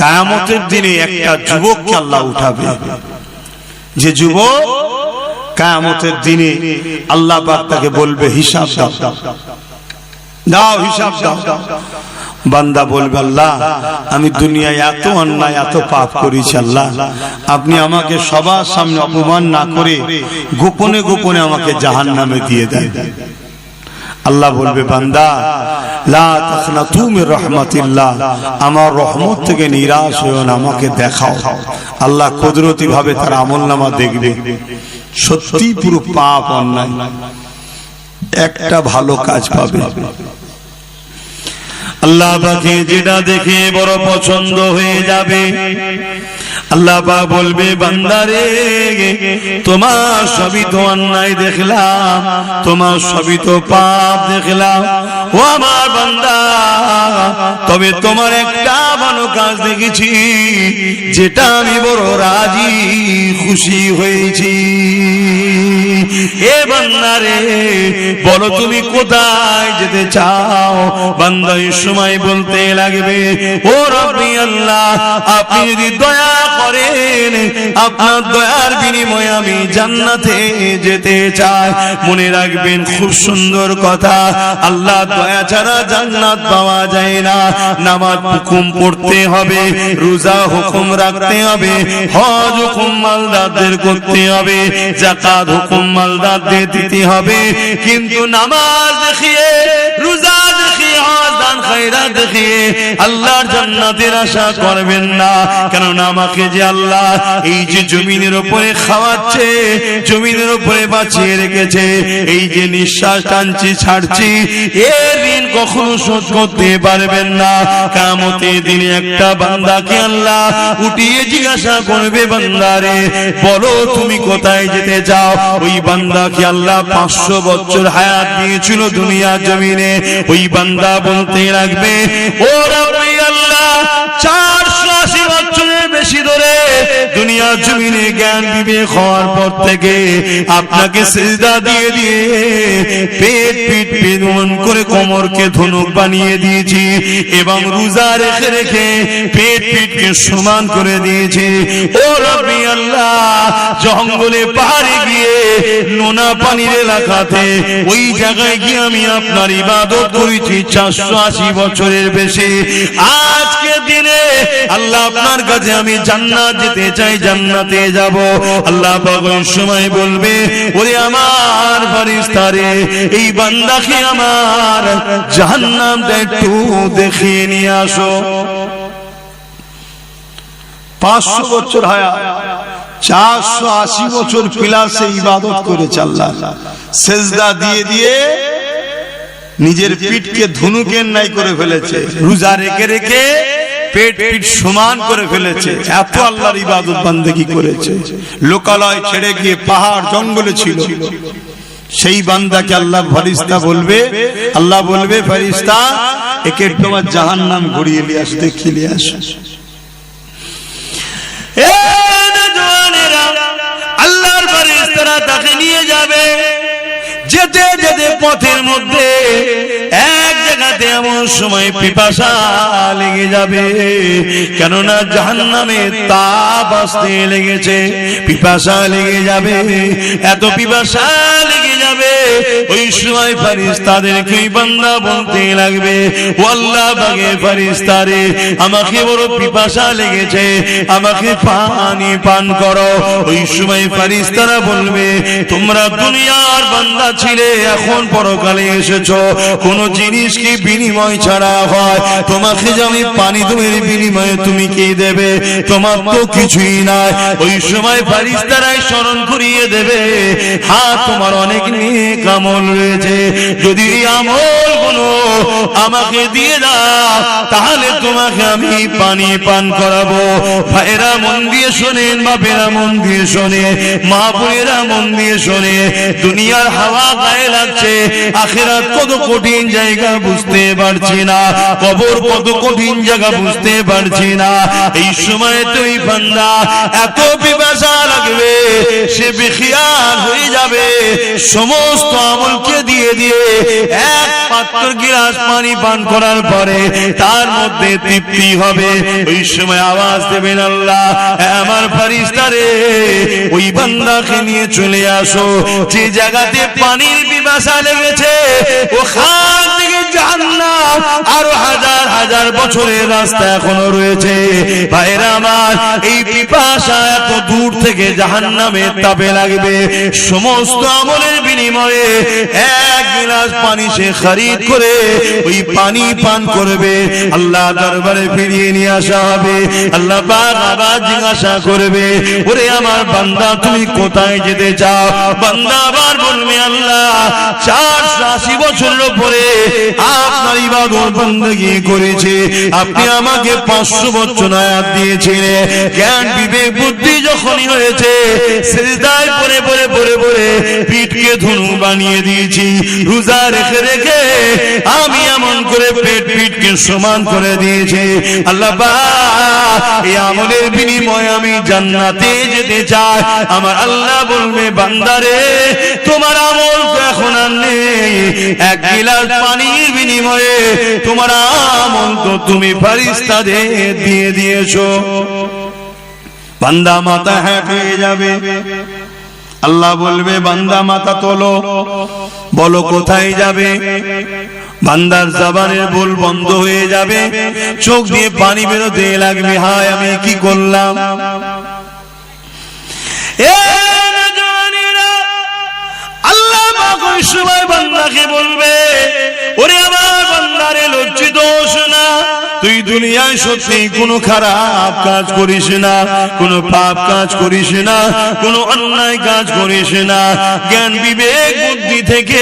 কিয়ামতের দিনে একটা যুবককে আল্লাহ উঠাবে, যে যুবক কিয়ামতের দিনে আল্লাহ পাক তাকে বলবে হিসাব দাও, দাও হিসাব দাও। বান্দা বলবে আল্লাহ আমি দুনিয়ায় এত অন্যায় এত পাপ করেছি, আল্লাহ আপনি আমাকে সবার সামনে অপমান না করে গোপনে গোপনে আমাকে জাহান্নামে দিয়ে দেন। আল্লাহ বলবে বান্দা লা তাখনাতু মির রাহমাতিল্লাহ, আমার রহমত থেকে নিরাশ হয়ো না, আমাকে দেখাও। আল্লাহ কুদরতি ভাবে তার আমলনামা দেখবে, সত্যি পুরো পাপ অন্যায়, একটা ভালো কাজ পাবে। আল্লাহ পাকে যেটা দেখে বড় পছন্দ হয়ে যাবে, আল্লাহ পাক বলবে বান্দারে তোমার সবই তো অন্যায় দেখলাম, তোমার সবই তো পাপ দেখলাম, ও আমার বান্দা তবে তোমার একটা ভালো কাজ দেখেছি যেটা আমি বড় রাজি খুশি হয়েছি। এ বান্দারে বলো তুমি কোথায় যেতে চাও? বান্দা এই সময় বলতে লাগবে ও রব্বি আল্লাহ আপনি যদি দয়া করেন আপনার দয়ার বিনিময়ে আমি জান্নাতে যেতে চাই। মনে রাখবেন খুব সুন্দর কথা, আল্লাহ দয়া ছাড়া জান্নাত পাওয়া যায় না। নামাজ হুকুম পড়তে হবে, রোজা হুকুম রাখতে হবে, হজ হুকুম মালদারদের করতে হবে, যাকাত হুকুম মালদারদের দিতে হবে, কিন্তু নামাজ দেখিয়ে রোজা দেখিয়ে হজ দান খায়রাত দেখিয়ে আল্লাহর জান্নাতের আশা করবেন না। কারণ আমাকে যে আল্লাহ এই যে জমিনের উপরে খাওয়াচ্ছে, জমিনের উপরে বাঁচিয়ে রেখেছে, এই যে নিঃশ্বাস টানছি ছাড়ছি, এর ঋণ কখনো শোধ করতে পারবেন না। কিয়ামতের দিনে একটা বান্দাকে আল্লাহ উঠিয়ে জিজ্ঞাসা করবে বান্দারে বলো তুমি কোথায় যেতে চাও? ওই বান্দাকে আল্লাহ 500 বছর হায়াত দিয়েছিল দুনিয়ার জমিনে, ওই বান্দা বলতে লাগবে ও রব্বি আল্লাহ 480 বছরের বেশি ধরে দুনিয়ার জমিনে জ্ঞান বিবেক হওয়ার পর থেকে আপনাকে সিজদা দিয়ে দিয়ে পেট পিঠ পেদন করে কোমরকে ধনুক বানিয়ে দিয়েছি এবং রোজা রেখে রেখে পেট পিঠকে সমান করে দিয়েছি। ও রব্বি আল্লাহ জঙ্গলে পাহাড়ে গিয়ে নোনা পানির এলাকাতে ওই জায়গায় গিয়ে আমি আপনার ইবাদত করেছি 480 বছরের বেশি। আজকে দিনে আল্লাহ আপনার কাছে আমি জান্নাত যেতে চাই, জান্নাতে যাব। আল্লাহ পাক ওই সময় বলবে ওরে আমার ফেরেশতারে এই বান্দাকে আমার জাহান্নামটা একটু দেখিয়ে নিয়ে আসো। 500 বছর হায়াত, 480 বছর পিলাসে ইবাদত করেছে আল্লাহ, সেজদা দিয়ে দিয়ে নিজের পিঠকে ধনুকের ন্যায় করে ফেলেছে, রোজা রেখে রেখে পেট পিঠ সমান করে ফেলেছে, এত আল্লাহর ইবাদত বান্দেগি করেছে। লোকালয় ছেড়ে গিয়ে পাহাড় জঙ্গলে ছিল। সেই বান্দাকে আল্লাহ ফেরেশতা বলবে, আল্লাহ বলবে ফেরেশতা একে তোমার জাহান্নাম ঘুরিয়ে নিয়ে আসো, দেখিয়ে নিয়ে আসো। আল্লাহর ফেরেশতারা তাকে নিয়ে যাবে, যেতে যেতে পথের মধ্যে এক জায়গাতে এমন সময় পিপাসা লেগে যাবে, কেননা জাহান্নামে তাপ আসতে লেগেছে, পিপাসা লেগে যাবে, এত পিপাসা লেগে যাবে। ওই সময় ফেরেশতাদেরকে বান্দা বলতে লাগবে ও আল্লাহ পাকের ফেরেশতারে আমাকে বড় পিপাসা লেগেছে, আমাকে পানি পান করো। ওই সময় ফেরেশতারা বলবে তোমরা দুনিয়ার বান্দা ছিলে, এখন পরকালে এসেছো, কোন জিনিস কি বিনিময় ছাড়া হয়? তোমাকে যে আমি পানি দেব এর বিনিময়ে তুমি কি দেবে? তোমার তো কিছুই নাই। ওই সময় ফেরেশতারাই স্মরণ করিয়ে দেবে হ্যাঁ তোমার অনেক নেক আমল রয়েছে, যদি এই আমলগুলো আমাকে দিয়ে দাও তাহলে তোমাকে আমি পানি পান করাবো। ভাইরা মন দিয়ে শোনেন, বাপেরা মন দিয়ে শোনে, মা বোনেরা মন দিয়ে শোনে, দুনিয়ার হাওয়া গায়ে লাগছে, আখিরাত কত কঠিন জায়গা বুঝতে পারছি না, কবর কত কঠিন জায়গা বুঝতে পারছি না। এই সময় তুই বান্দা এত পিপাসা লাগবে, সে বেখিয়াল হয়ে যাবে, সমস্ত আমলকে দিয়ে দিয়ে এক পাত্র গিলাস পানি পান করার পরে তার মধ্যে তৃপ্তি হবে। ওই সময় আওয়াজ দেবেন, আল্লাহ আমার ফেরেশতারে ওই বান্দাকে নিয়ে চলে আসো যে জায়গাতে পানির পিপাসা লেগেছে, ওখান থেকে জাহান্নাম আরো হাজার হাজার বছরের রাস্তা এখনো রয়েছে। ভাইরা আমার, এই পিপাসা এত দূর থেকে জাহান্নামের তাপে লাগবে, সমস্ত আমলের বিনিময়ে এক গিলাস পানি সে খরিদ করে ওই পানি পান করবে। আল্লাহ দরবারে ফিরিয়ে নিয়ে আসা হবে। আল্লাহ পাক আবার জিজ্ঞাসা করবে, ওরে আমার বান্দা তুমি কোথায় যেতে চাও? বান্দা আবার বলবে, আল্লাহ 480 বছরের উপরে আপনার ইবাদত বندگی করেছি, আপনি আমাকে 500 বছর হায়াত দিয়েছিলেন, জ্ঞান বিবেক বুদ্ধি যখনই হয়েছে সিজদায় পড়ে পড়ে পড়ে পড়ে পিঠকে ধনু বানিয়ে দিয়েছি, রোজা রেখে রেখে আমি এমন করে পিঠকে সমান করে দিয়েছি। আল্লাহ পাক এই আমলের বিনিময়ে আমি জান্নাতে যেতে চাই। আমার আল্লাহ বলবে, বান্দারে তোমার আমল তো এখন আর নেই, এক গিলাস পানির বিনিময়ে তোমার আমল তো তুমি ফেরেশতাদের দিয়ে দিয়েছো। বান্দা মাথা হ্যাট হয়ে যাবে। আল্লাহ বলবে, বান্দা মাথা তোলো, বলো কোথায় যাবে? বান্দার জবানের বল বন্ধ হয়ে যাবে, চোখ দিয়ে পানি বেরোতে লাগবে, হায় আমি কি করলাম। আল্লাহ পাক ওই সময় বান্দাকে বলবে, ওরে আমার বান্দারে লজ্জিত হোস না, তুই দুনিয়ায় সত্যি কোনো খারাপ কাজ করিস না, কোনো পাপ কাজ করিস না, কোনো অন্যায় কাজ করিস না। জ্ঞান বিবেক বুদ্ধি থেকে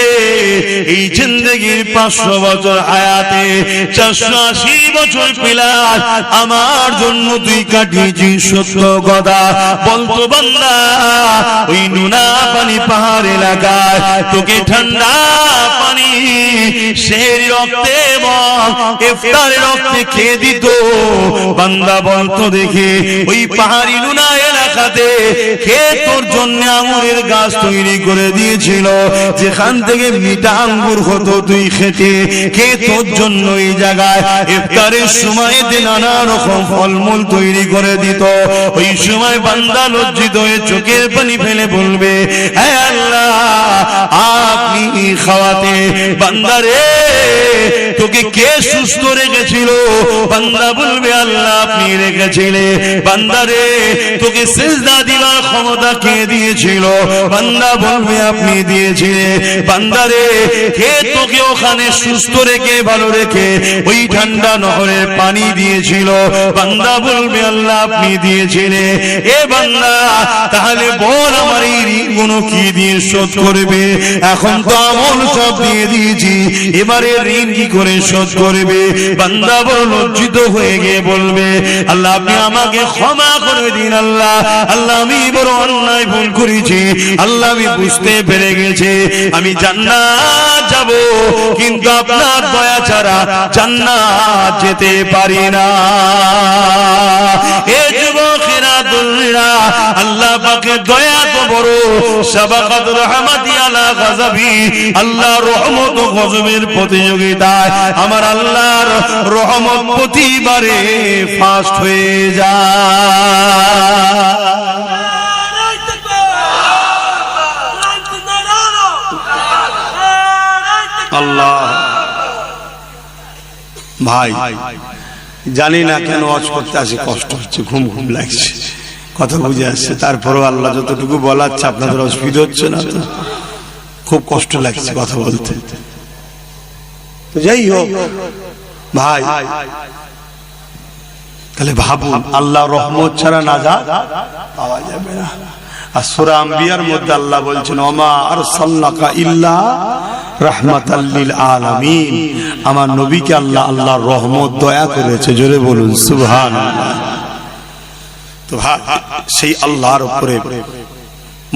এই জিন্দেগির 500 বছর হায়াতে 480 বছর পেলাস আমার জন্য তুই কাটিয়েছিস, সত্য কথা বলতো বান্দা। ওই নুনা পানি পাহাড় এলাকায় তোকে ঠান্ডা পানি সেই রক্তে এবং ইফতারের রক্তে খেয়ে দিত। বান্দা বলতো দেখে, ওই পাহাড়ি নুনা এলাকাতে খেয়ে তোর জন্য আঙ্গুরের গাছ তৈরি করে দিয়েছিল, যেখান থেকে মিঠা আঙ্গুর হতো তুই খেতে, খেয়ে তোর জন্য এই জায়গায় ইফতারের সময়তে নানা রকম ফলমূল তৈরি করে দিত। ওই সময় বান্দা লজ্জিত হয়ে চোখের পানি ফেলে বলবে, হে আল্লাহ আপনি খাওয়াতে বান্দারে তোকে কে সুস্থ রেখেছিল? বান্দা বলবে, আল্লাহ আপনি রেখেছিলেন। বান্দারে তোকে সিজদা দিবার ক্ষমতা কে দিয়েছিল? বান্দা বলবে, আপনি দিয়েছিলেন। বান্দারে কে তোকে ওখানে সুস্থ রেখে ভালো রেখে ওই ঠান্ডা নহরের পানি দিয়েছিল? বান্দা বলবে, আল্লাহ আপনি দিয়েছিলেন। এ বান্দা তাহলে বল আমার এই ঋণগুলো কি দিয়ে শোধ করবে? এখন তো আমল সব দিয়ে দিয়েছি, এবারে ঋণ কি করে শোধ করবে? বান্দা বড় লজ্জিত হয়ে গিয়ে বলবে, আল্লাহ আপনি আমাকে ক্ষমা করে দিন। আল্লাহ আল্লাহ আমি বড় অন্যায় ভুল করেছি, আল্লাহ আমি বুঝতে পেরে গেছি আমি জান্নাত যাব, কিন্তু আপনার দয়া ছাড়া জান্নাত যেতে পারি না। এ যুবকেরা দুলরা, আল্লাহ পাকের দয়া তো বড়, সাবাকাত রহমাতি আলা গাযাবি, আল্লাহ রহমত ও গজবের প্রতিযোগিতায় আমার আল্লাহর রহমত প্রতিবারে ফাস্ট হয়ে যায়। আল্লাহ ভাই জানি না কেন ওয়াজ করতে আসি, কষ্ট হচ্ছে, ঘুম ঘুম লাগছে, কথা বুঝে আসছে, তারপরেও আল্লাহ যতটুকু বলাচ্ছে আপনাদের অসুবিধা হচ্ছে না তো? খুব কষ্ট লাগছে কথা বলতে। তো যাই হোক ভাই, তাহলে ভাবুন আল্লাহ রহমত ছাড়া নাজাত পাওয়া যাবে না। আর সূরা আম্বিয়ার মধ্যে আল্লাহ বলছেন, ওমা আরসালনাকা ইল্লা রাহমাতাল লিল আলামিন, আমার নবীকে আল্লাহ আল্লাহর রহমত দয়া করেছে, জোরে বলুন সুবহানাল্লাহ। তো ভাই সেই আল্লাহর উপরে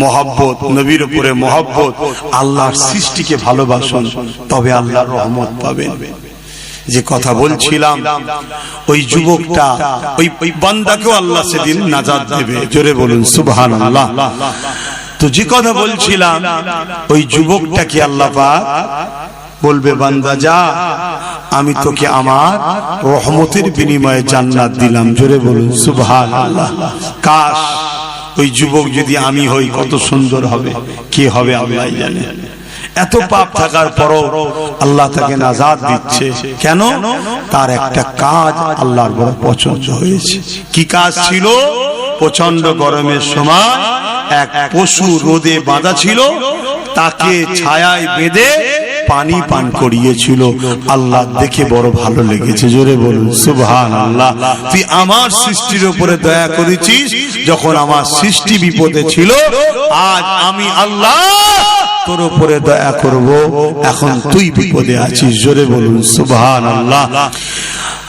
মহব্বত, নবীর উপরে মহব্বত, আল্লাহর সৃষ্টিকে ভালোবাসুন, তবে আল্লাহর রহমত পাবেন। যে কথা বলছিলাম, ওই যুবকটা, ওই বান্দাকেও আল্লাহ সেদিন নাজাত দেবে। জোরে বলুন সুবহানাল্লাহ। তো যে কথা বলছিলাম, ওই যুবকটাকে আল্লাহ পাক বলবে, বান্দা যা, আমি তোকে আমার রহমতের বিনিময়ে জান্নাত দিলাম। জোরে বলুন সুবহানাল্লাহ। কাশ ওই যুবক যদি আমি হই, কত সুন্দর হবে। কে হবে আল্লাহ জানে। এত পাপ থাকার পরও আল্লাহ তাকে নাজাত দিচ্ছে কেন? তার একটা কাজ আল্লাহর বড় পছন্দ হয়েছে। কি কাজ ছিল? প্রচন্ড গরমের সময় এক পশু রোদে বাঁধা ছিল, তাকে ছায়ায় বেঁধে পানি পান করিয়েছিল। আল্লাহ দেখে বড় ভালো লেগেছে। জোরে বলুন সুবহানাল্লাহ। তুই আমার সৃষ্টির উপরে দয়া করেছিস যখন আমার সৃষ্টি বিপদে ছিল, আজ আমি আল্লাহ তোর উপরে দয়া করব, এখন তুই বিপদে আছিস। জোরে বলুন সুবহানাল্লাহ।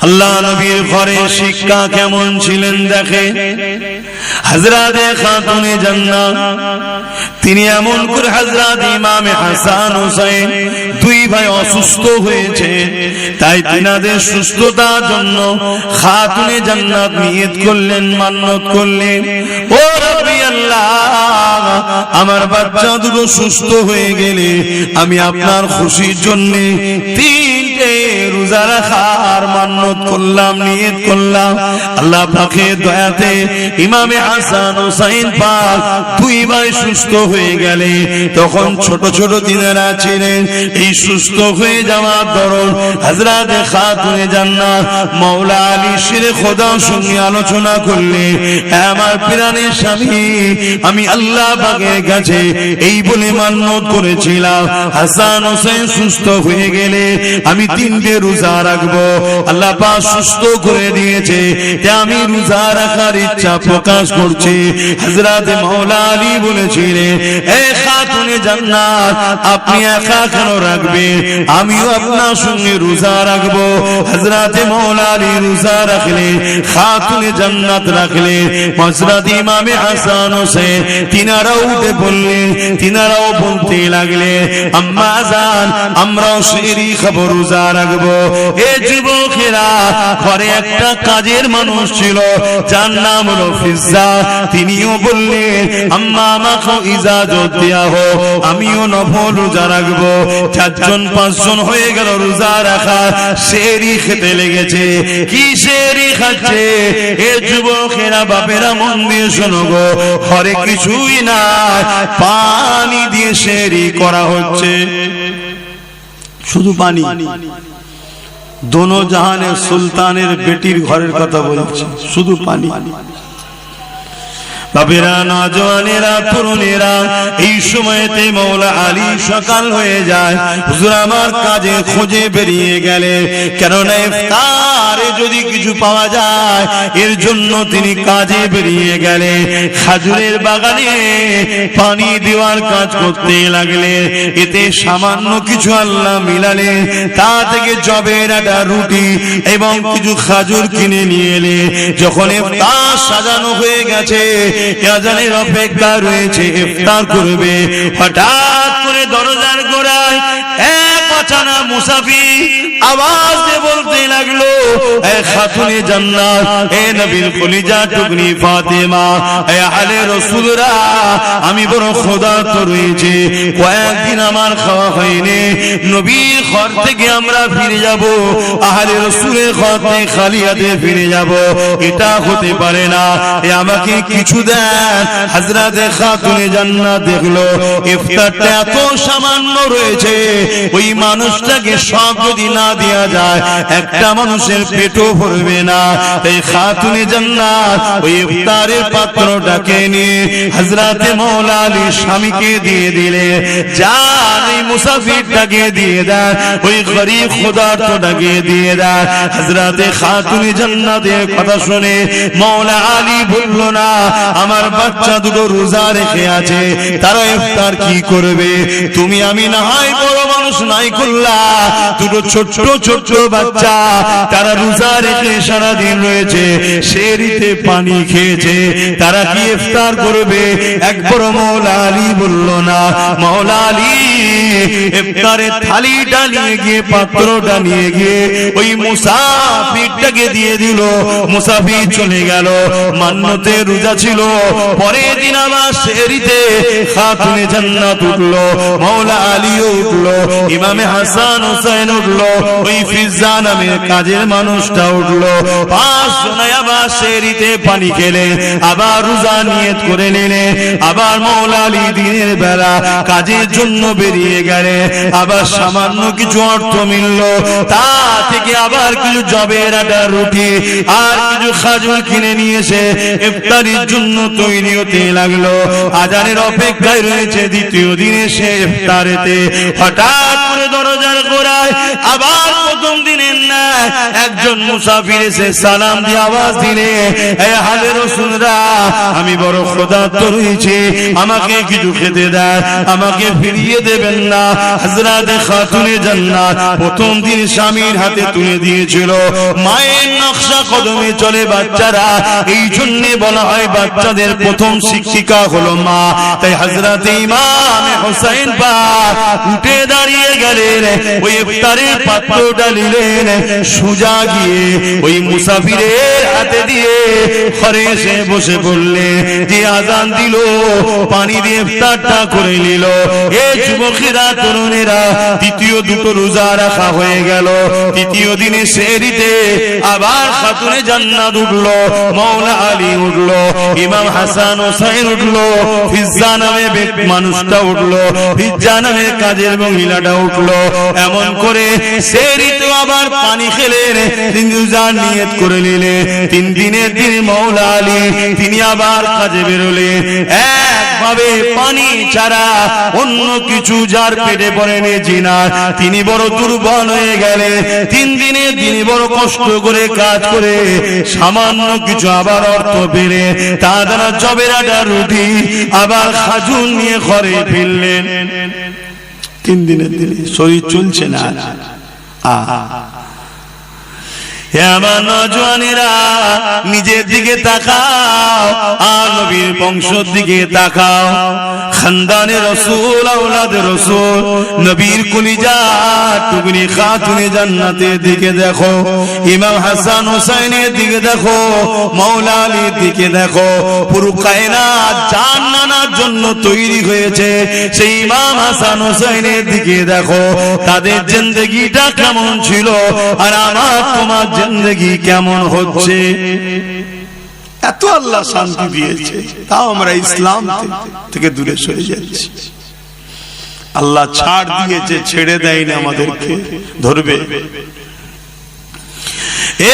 আল্লাহ নবীর ঘরে শিক্ষা কেমন ছিলেন দেখে। হযরতে খাতুনে জান্নাত তিনি এমন করে, হযরত ইমাম হাসান হুসাইন দুই ভাই অসুস্থ হয়েছে, তাই তিনাদের সুস্থতার জন্য খাতুনে জান্নাত নিয়ত করলেন, মান্নত করলেন, ও রব্বি আল্লাহ, আমার বাচ্চা দুটো সুস্থ হয়ে গেলে আমি আপনার খুশির জন্য তিনটে রোজা রাখার মান্নত করলাম, নিয়ত করলাম। আল্লাহ পাকের দয়াতে ইমামে হাসান হুসাইন পাক দুই ভাই সুস্থ হয়ে গেলে, তখন ছোট ছোট দিনেরা ছিলেন। এই সুস্থ হয়ে যাওয়ার দরুন হযরতে খাতুনে জান্নাত মাওলা আলী শেরে খোদার সঙ্গে আলোচনা করলে, আমার প্রাণের স্বামী, আমি আল্লাহ পাকের কাছে এই বলে মান্নত করেছিলাম, হাসান হোসেন সুস্থ হয়ে গেলে আমি তিনটে রোজা রাখবো। আল্লাহ পাক সুস্থ করে দিয়েছে, আমি রোজা রাখার ইচ্ছা প্রকাশ করছি। হযরতে মাওলা আলী বলেছিলেন, এ খাতুনে জান্নাত, আপনি একা কেন রাখবেন? আমিও আপনার সঙ্গে রোজা রাখবো। হযরতে মাওলা আলী রোজা রাখলে, খাতুনে জান্নাত রাখলে, হযরত ইমামে হাসান হোসেন তিনারাও উঠে পড়লেন, তিনারাও বলতে লাগলে, আম্মা জান, আমরাও সেহরি খাবো, রোজা রাখবো। এ যুবকেরা, ঘরে একটা কাজের মানুষ ছিল, যার নাম হলো ফিজ্জা, তিনিও বললেন, আম্মা আমাকে ইজাজত দেয়া হো, আমিও নফল রোজা রাখবো। চারজন পাঁচজন হয়ে গেল রোজা রাখা, সেহরি খেতে লেগেছে। কি সেহরি খাচ্ছে? এ যুবকেরা, বাপেরা মন দিয়ে শোনো গো, ঘরে কিছুই না, পানি দিয়ে সেহরি করা হচ্ছে, শুধু পানি। দোনো জাহানের সুলতানের বেটির ঘরের কথা বলছি, শুধু পানি। বাপেরা, নওজওয়ানেরা, তরুণেরা, এই সময়তে মাওলা আলী সকাল হয়ে যায়। হুজুর আমার কাজে খোঁজে বেরিয়ে গেলে, কেননা ইফতারে যদি কিছু পাওয়া যায়, এর জন্য তিনি কাজে বেরিয়ে গেলে। খাজুরের বাগানে পানি দেওয়ার কাজ করতে লাগলে, এতে সামান্য কিছু আল্লাহ মিলালে, তা থেকে জবের একটা রুটি এবং কিছু খাজুর কিনে নিয়ে এলে। যখন ইফতার সাজানো হয়ে গেছে, আজানের অপেক্ষা রয়েছে, ইফতার করবে, হঠাৎ করে দরজার গোড়ায় এক অচানা মুসাফির আওয়াজ দিয়ে বলতে লাগলো, এ খাতুনে জান্নাত, এ নবীর কলিজা টুকরি ফাতেমা, এ আহলে রাসূলরা, আমি বড় ক্ষুধার্ত রয়েছে, কয়েকদিন আমার খাওয়া হয়নি, নবীর ঘর থেকে আমরা ফিরে যাব, আহলে রাসূলের ঘর থেকে খালি হাতে ফিরে যাব, এটা হতে পারে না, এ আমাকে কিছু দেন। হযরতে খাতুনে জান্নাত দেখলো ইফতারটা এত সামান্য রয়েছে, ওই মানুষটাকে সব যদি না দেয়া যায়, একটা মানুষের পেটও ভরবে না। এই খাতুনে জান্নাত ওই ইফতারের পাত্রটাকে নিয়ে হযরতে মাওলা আলী স্বামীকে দিয়ে দিলে, যান এই মুসাফিরটাকে দিয়ে দেন, ওই গরীব ক্ষুধার্তটাকে দিয়ে দেন। হযরতে খাতুনে জান্নাতের কথা শুনে মাওলা আলী বলল, না, আমার বাচ্চা দুটো রোজা রেখে আছে, তারা ইফতার কি করবে? তুমি আমি না হয় বড় মানুষ নাই করলে আব্দুল্লাহ, দুটো ছোট্ট ছোট্ট বাচ্চা, তারা রোজা রেখে সারাদিন রয়েছে, সেহরিতে পানি খেয়েছে, তারা কি ইফতার করবে? একবার মাওলা আলী বলল না। মাওলা আলী ইফতারের থালিটা নিয়ে গিয়ে, পাত্রটা নিয়ে গিয়ে ওই মুসাফিরটাকে দিয়ে দিল। মুসাফির চলে গেল, মান্নতে রোজা ছিল। পরের দিন আবার সেহরিতে খাতুনে জান্নাত উঠলো, মাওলা আলীও উঠলো, ইমামে হাসান হোসেন উঠলো, ওই ফিজ্জা নামের কাজের মানুষটা উঠলো। 5 জনে আবার সেহরিতে পানি খেলে, আবার রোজা নিয়ত করে নিলে। আবার মাওলা আলী দিনের বেলা কাজের জন্য বেরিয়ে গেলে, আবার সামান্য কিছু অর্থ মিলল, তা থেকে আবার কিছু জবের আটা, রুটি আর কিছু খাজুর কিনে নিয়েছে, ইফতারির জন্য তৈরি হতে লাগলো। আজানের অপেক্ষায় রয়েছে। দ্বিতীয় দিনে সে ইফতারেতে হঠাৎ করে দরজার গোড়ায় আবার প্রথম দিনের না একজন মুসাফির এসে সালাম দিয়ে আওয়াজ দিলে, এ হালে রাসূলরা, আমি বড় ক্ষুধার্ত রয়েছি, আমাকে কিছু খেতে দেন, আমাকে ফিরিয়ে দেবেন না? হযরত খাতুনে জান্নাত প্রথম দিন স্বামীর হাতে তুলে দিয়েছিল। মায়ের নকশা কদমে চলে বাচ্চারা, এই জন্য বলা হয় বাচ্চাদের প্রথম শিক্ষিকা হলো মা। তাই হযরত ইমাম হোসেন পাক উঠে দাঁড়িয়ে গেলেন, ওই ইফতারের পাত্রটা নিলেন, সোজা গিয়ে ওই মুসাফিরের হাতে দিয়ে ঘরে এসে বসে পড়লে। যে আজান দিল, পানি দিয়ে ইফতারটা করে নিল। এ যুবকেরা, তরুণেরা, দ্বিতীয় দুটো রোজা রাখা হয়ে গেল। তৃতীয় দিনে সেহরিতে আবার খাতুনে জান্নাত উঠলো, মাওলা আলী উঠলো, ইমাম হাসান হোসেন উঠলো, ফিজ্জা নামে মানুষটা উঠলো, ফিজ্জা নামে কাজের মহিলাটা উঠলো। এমন করে সেহরিতে আবার পানি খেলেন, তিন রোজা নিয়ত করে নিলে। 3 দিনের দিন মাওলা আলী তিনি আবার কাজে বেরোলেন। একভাবে পানি ছাড়া অন্য কিছু যার পেটে পড়েনি জিনার, তিনি বড় দুর্বল হয়ে গেলেন। 3 দিনে তিনি বড় কষ্ট করে কাজ করে সামান্য কিছু আবার অর্থ পেলে, তা দ্বারা জবের আটা, রুটি আবার খাজুর নিয়ে ঘরে ফিরলেন। 3 দিনের দিনে শরীর চলছে না। আমার নওজওয়ানেরা, নিজের দিকে তাকাও আর নবীর বংশের দিকে তাকাও। খানদানে রাসূল, আওলাদে রাসূল, নবীর কলিজা টুকরি খাতুনে জান্নাতের দিকে দেখো, ইমাম হাসান হোসেনের দিকে দেখো, মাওলা আলীর দিকে দেখো। পুরো কায়নাত জান্নাতের জন্য তৈরি হয়েছে, সেই ইমাম হাসান হোসেনের দিকে দেখো। তাদের জিন্দেগিটা কেমন ছিল আর আমার তোমার জিন্দেগি কেমন হচ্ছে। এত আল্লাহ শান্তি দিয়েছে, তাও আমরা ইসলাম থেকে দূরে সরে যাচ্ছি। আল্লাহ ছাড় দিয়েছে, ছেড়ে দেয়নি আমাদেরকে, ধরবে।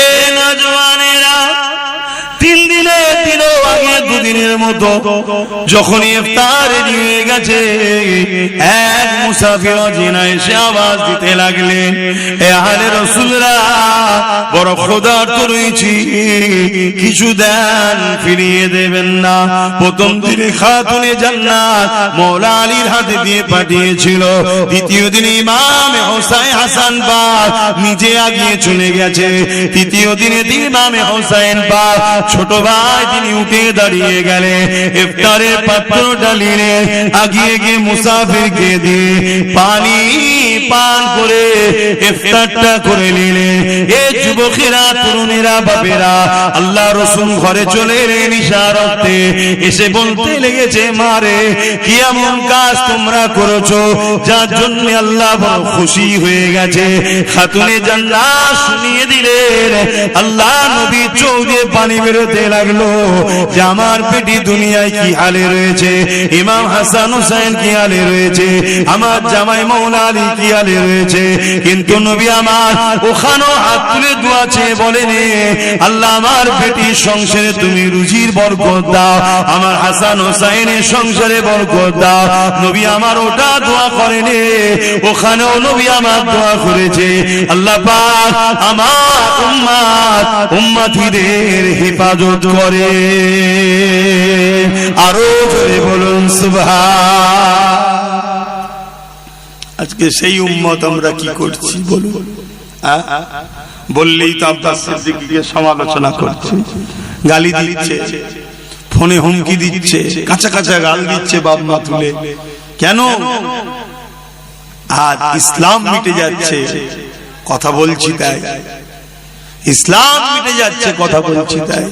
এ নওজওয়ানেরা, 3 দিনের দিনও আগে 2 দিনের মতো যখন ইফতার নিয়ে গেছে, এক মুসাফির জিনা এসে আওয়াজ দিতে লাগলেন, এ আহলে রাসূলরা, বড় ক্ষুধার্ত রয়েছি, কিছু দেন, ফিরিয়ে দেবেন না? প্রথম দিনে খাতুনে জান্নাত মাওলা আলীর হাতে দিয়ে পাঠিয়েছিল। দ্বিতীয় দিনে ইমাম হোসেন হাসান পাক নিজে আগিয়ে চলে গেছে। তৃতীয় দিনে ইমাম হোসেন পাক ছোট ভাই তিনি উঠে দাঁড়িয়ে গেলে, ইফতারের পাত্রটা নিয়ে আগিয়ে গিয়ে মুসাফিরকে দিয়ে পানি পান করে ইফতারটা করে নিলে। এ যুবকেরা, তরুণেরা, বাপেরা, আল্লাহ রাসূল ঘরে চলে এলেন ইশারাতে, এসে বলতে লেগেছে, মারে কি এমন কাজ তোমরা করেছো যার জন্য আল্লাহ বড় খুশি হয়ে গেছে? খাতুনে জান্নাত শুনিয়ে দিলেন। আল্লাহ নবী চোখ দিয়ে পানি বেরোতে লাগলো যে আমার পেটি দুনিয়ায় কি হালে রয়েছে, ইমাম হাসান হোসেন কি হালে রয়েছে, আমার জামাই মাওলা আলী কি হালে রয়েছে। কিন্তু নবী আমার ওখানেও হাত তুলে দোয়া চেয়ে বলেন, আল্লাহ আমার বেটির সংসারে তুমি রুজির বরকত দাও, আমার হাসান হোসেনের সংসারে বরকত দাও। নবী আমার ওটা দোয়া করেন, ওখানেও নবী আমার দোয়া করেছে, আল্লাহ পাক আমার উম্মত উম্মতিদের হেফাজত করে। আরো জোরে বলুন সুবহান। আজকে সেই উম্মত আমরা কি করছি বলুন? বললেই তো আব্বাস সিদ্দিকীকে সমালোচনা করছে, গালি দিচ্ছে, ফোনে হুমকি দিচ্ছে, কাঁচা কাঁচা গাল দিচ্ছে বাপ মা তুলে। কেন? আজ ইসলাম মিটে যাচ্ছে, কথা বলছি তাই। ইসলাম মিটে যাচ্ছে, কথা বলছি তাই।